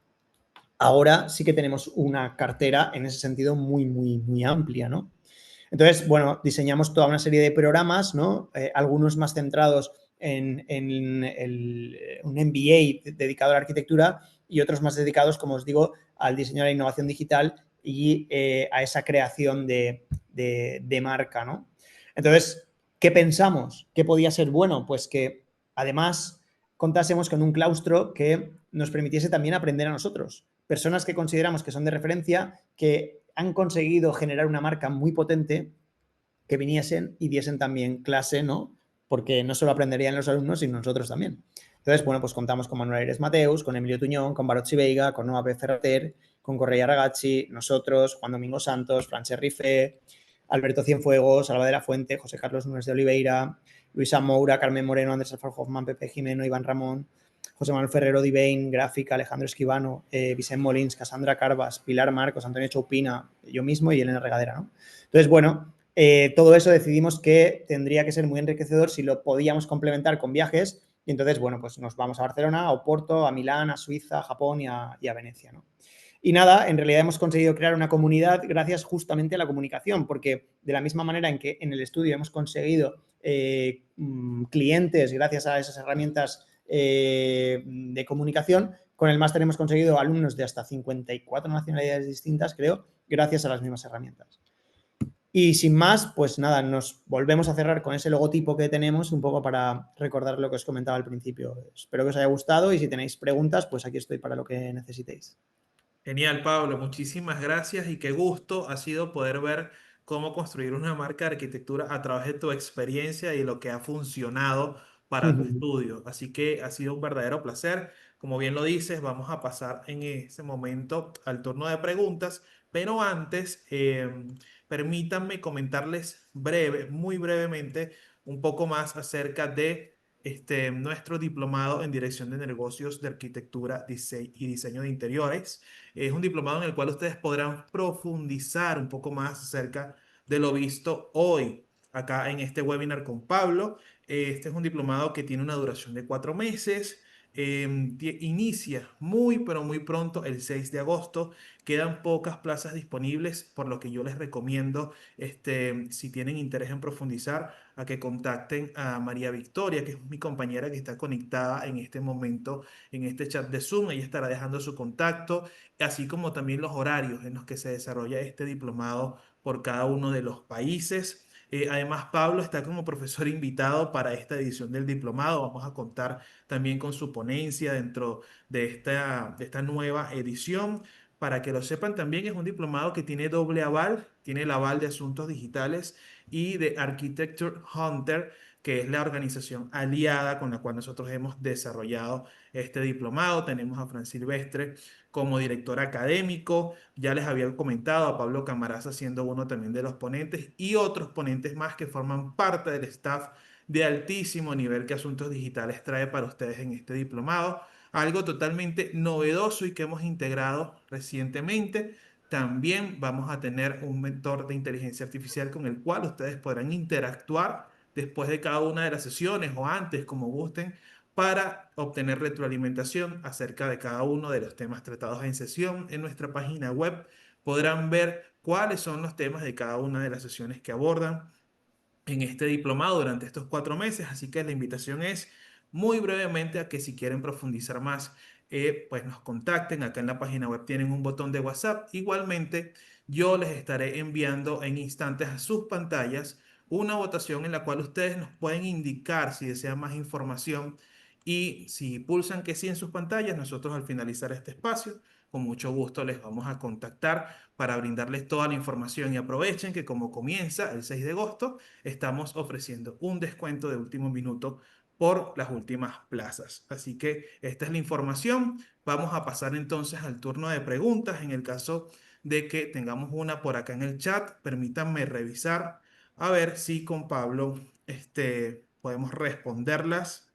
ahora sí que tenemos una cartera en ese sentido muy, muy, muy amplia, ¿no? Entonces, bueno, diseñamos toda una serie de programas, ¿no? Algunos más centrados en un MBA dedicado a la arquitectura y otros más dedicados, como os digo, al diseño de la innovación digital y a esa creación de marca, ¿no? Entonces, ¿qué pensamos? ¿Qué podía ser bueno? Pues que además contásemos con un claustro que nos permitiese también aprender a nosotros. Personas que consideramos que son de referencia, que han conseguido generar una marca muy potente, que viniesen y diesen también clase, ¿no? Porque no solo aprenderían los alumnos, sino nosotros también. Entonces, bueno, pues contamos con Manuel Aires Mateus, con Emilio Tuñón, con Barocci Veiga, con Noa P. Ferrater, con Correia Ragazzi, nosotros, Juan Domingo Santos, Francesc Rifé, Alberto Cienfuegos, Alba de la Fuente, José Carlos Núñez de Oliveira, Luisa Moura, Carmen Moreno, Andrés Alfaro Hoffman, Pepe Jimeno, Iván Ramón, José Manuel Ferrero Divain, Gráfica, Alejandro Esquivano, Vicent Molins, Cassandra Carvas, Pilar Marcos, Antonio Choupina, yo mismo y Elena Regadera, ¿no? Entonces, bueno, todo eso decidimos que tendría que ser muy enriquecedor si lo podíamos complementar con viajes. Y entonces, bueno, pues nos vamos a Barcelona, a Oporto, a Milán, a Suiza, a Japón y a Venecia, ¿no? Y nada, en realidad hemos conseguido crear una comunidad gracias justamente a la comunicación, porque de la misma manera en que en el estudio hemos conseguido clientes gracias a esas herramientas de comunicación, con el máster hemos conseguido alumnos de hasta 54 nacionalidades distintas, creo, gracias a las mismas herramientas. Y sin más, pues nada, nos volvemos a cerrar con ese logotipo que tenemos un poco para recordar lo que os comentaba al principio. Espero que os haya gustado y si tenéis preguntas, pues aquí estoy para lo que necesitéis. Genial, Pablo. Muchísimas gracias y qué gusto ha sido poder ver cómo construir una marca de arquitectura a través de tu experiencia y lo que ha funcionado para tu estudio. Así que ha sido un verdadero placer. Como bien lo dices, vamos a pasar en este momento al turno de preguntas, pero antes, permítanme comentarles muy brevemente, un poco más acerca de nuestro diplomado en Dirección de Negocios de Arquitectura y Diseño de Interiores. Es un diplomado en el cual ustedes podrán profundizar un poco más acerca de lo visto hoy acá en este webinar con Pablo. Este es un diplomado que tiene una duración de 4 meses. Inicia muy, pero muy pronto, el 6 de agosto. Quedan pocas plazas disponibles, por lo que yo les recomiendo, si tienen interés en profundizar, a que contacten a María Victoria, que es mi compañera que está conectada en este momento en este chat de Zoom. Ella estará dejando su contacto, así como también los horarios en los que se desarrolla este diplomado por cada uno de los países. Además, Pablo está como profesor invitado para esta edición del diplomado. Vamos a contar también con su ponencia dentro de esta nueva edición. Para que lo sepan, también es un diplomado que tiene doble aval, tiene el aval de Asuntos Digitales y de Architecture Hunter, que es la organización aliada con la cual nosotros hemos desarrollado este diplomado. Tenemos a Fran Silvestre como director académico. Ya les había comentado a Pablo Camaraza siendo uno también de los ponentes y otros ponentes más que forman parte del staff de altísimo nivel que Asuntos Digitales trae para ustedes en este diplomado. Algo totalmente novedoso y que hemos integrado recientemente. También vamos a tener un mentor de inteligencia artificial con el cual ustedes podrán interactuar después de cada una de las sesiones o antes, como gusten, para obtener retroalimentación acerca de cada uno de los temas tratados en sesión. En nuestra página web podrán ver cuáles son los temas de cada una de las sesiones que abordan en este diplomado durante estos 4 meses. Así que la invitación es muy brevemente a que si quieren profundizar más, pues nos contacten. Acá en la página web tienen un botón de WhatsApp. Igualmente, yo les estaré enviando en instantes a sus pantallas una votación en la cual ustedes nos pueden indicar si desean más información, y si pulsan que sí en sus pantallas, nosotros al finalizar este espacio, con mucho gusto les vamos a contactar para brindarles toda la información. Y aprovechen que como comienza el 6 de agosto, estamos ofreciendo un descuento de último minuto por las últimas plazas. Así que esta es la información. Vamos a pasar entonces al turno de preguntas. En el caso de que tengamos una por acá en el chat, permítanme revisar a ver si con Pablo podemos responderlas.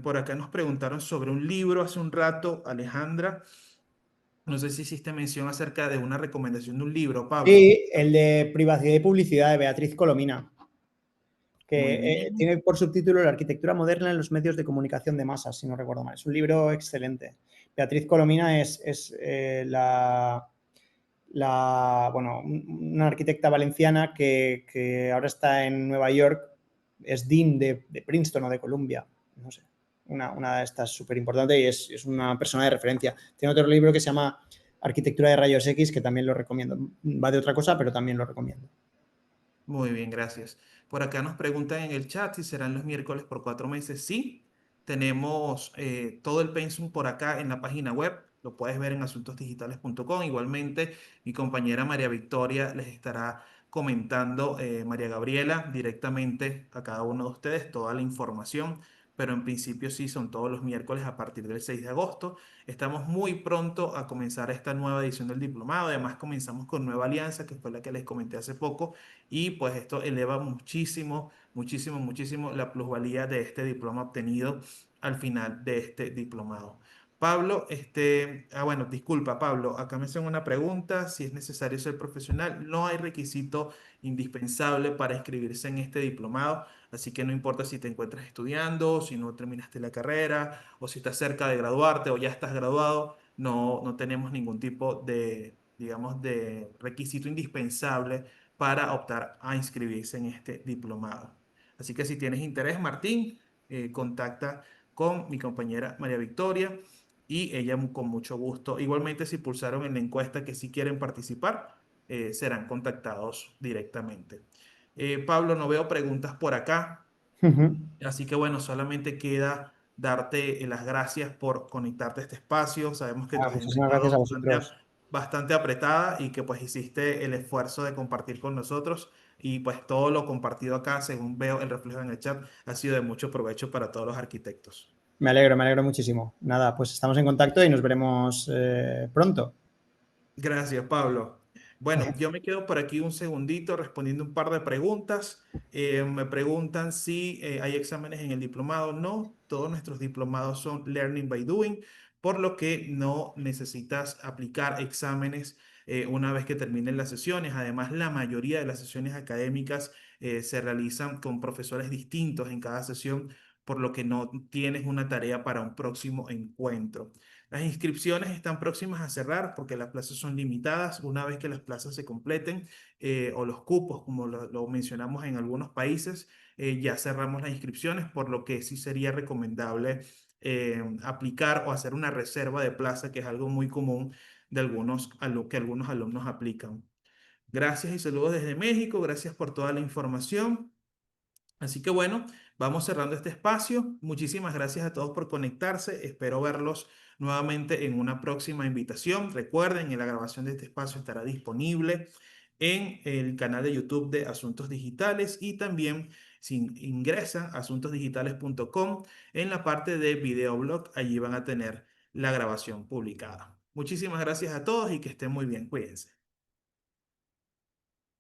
Por acá nos preguntaron sobre un libro hace un rato, Alejandra. No sé si hiciste mención acerca de una recomendación de un libro, Pablo. Sí, el de Privacidad y Publicidad de Beatriz Colomina, Muy que bien. tiene por subtítulo La arquitectura moderna en los medios de comunicación de masas, si no recuerdo mal. Es un libro excelente. Beatriz Colomina es bueno, una arquitecta valenciana que ahora está en Nueva York, es Dean de Princeton o de Columbia, no sé, una de estas súper importante y es una persona de referencia. Tiene otro libro que se llama Arquitectura de Rayos X, que también lo recomiendo. Va de otra cosa, pero también lo recomiendo. Muy bien, gracias. Por acá nos preguntan en el chat si serán los miércoles por 4 meses. Sí, tenemos todo el pensum por acá en la página web. Lo puedes ver en asuntosdigitales.com. Igualmente, mi compañera María Victoria les estará comentando, María Gabriela, directamente a cada uno de ustedes toda la información. Pero en principio sí, son todos los miércoles a partir del 6 de agosto. Estamos muy pronto a comenzar esta nueva edición del diplomado. Además, comenzamos con Nueva Alianza, que fue la que les comenté hace poco, y pues esto eleva muchísimo, muchísimo la plusvalía de este diploma obtenido al final de este diplomado. Pablo, bueno, disculpa, Pablo, acá me hacen una pregunta, si es necesario ser profesional. No hay requisito indispensable para inscribirse en este diplomado, así que no importa si te encuentras estudiando, si no terminaste la carrera, o si estás cerca de graduarte o ya estás graduado, no tenemos ningún tipo de, digamos, de requisito indispensable para optar a inscribirse en este diplomado. Así que si tienes interés, Martín, contacta con mi compañera María Victoria y ella con mucho gusto. Igualmente, si pulsaron en la encuesta que si quieren participar, serán contactados directamente. Pablo, no veo preguntas por acá, Ujú. así que bueno, solamente queda darte las gracias por conectarte a este espacio. Sabemos que tu agenda ha Muchísimas gracias estado a vosotros. bastante apretada y que pues hiciste el esfuerzo de compartir con nosotros y pues todo lo compartido acá, según veo el reflejo en el chat, ha sido de mucho provecho para todos los arquitectos. Me alegro muchísimo. Nada, pues estamos en contacto y nos veremos pronto. Gracias, Pablo. Bueno, yo me quedo por aquí un segundito respondiendo un par de preguntas. Me preguntan si hay exámenes en el diplomado. No, todos nuestros diplomados son Learning by Doing, por lo que no necesitas aplicar exámenes una vez que terminen las sesiones. Además, la mayoría de las sesiones académicas se realizan con profesores distintos en cada sesión, por lo que no tienes una tarea para un próximo encuentro. Las inscripciones están próximas a cerrar porque las plazas son limitadas. Una vez que las plazas se completen o los cupos, como lo mencionamos en algunos países, ya cerramos las inscripciones, por lo que sí sería recomendable aplicar o hacer una reserva de plaza, que es algo muy común de que algunos alumnos aplican. Gracias y saludos desde México. Gracias por toda la información. Así que bueno, vamos cerrando este espacio. Muchísimas gracias a todos por conectarse. Espero verlos nuevamente en una próxima invitación. Recuerden, que la grabación de este espacio estará disponible en el canal de YouTube de Asuntos Digitales y también si ingresan a asuntosdigitales.com en la parte de videoblog, allí van a tener la grabación publicada. Muchísimas gracias a todos y que estén muy bien. Cuídense.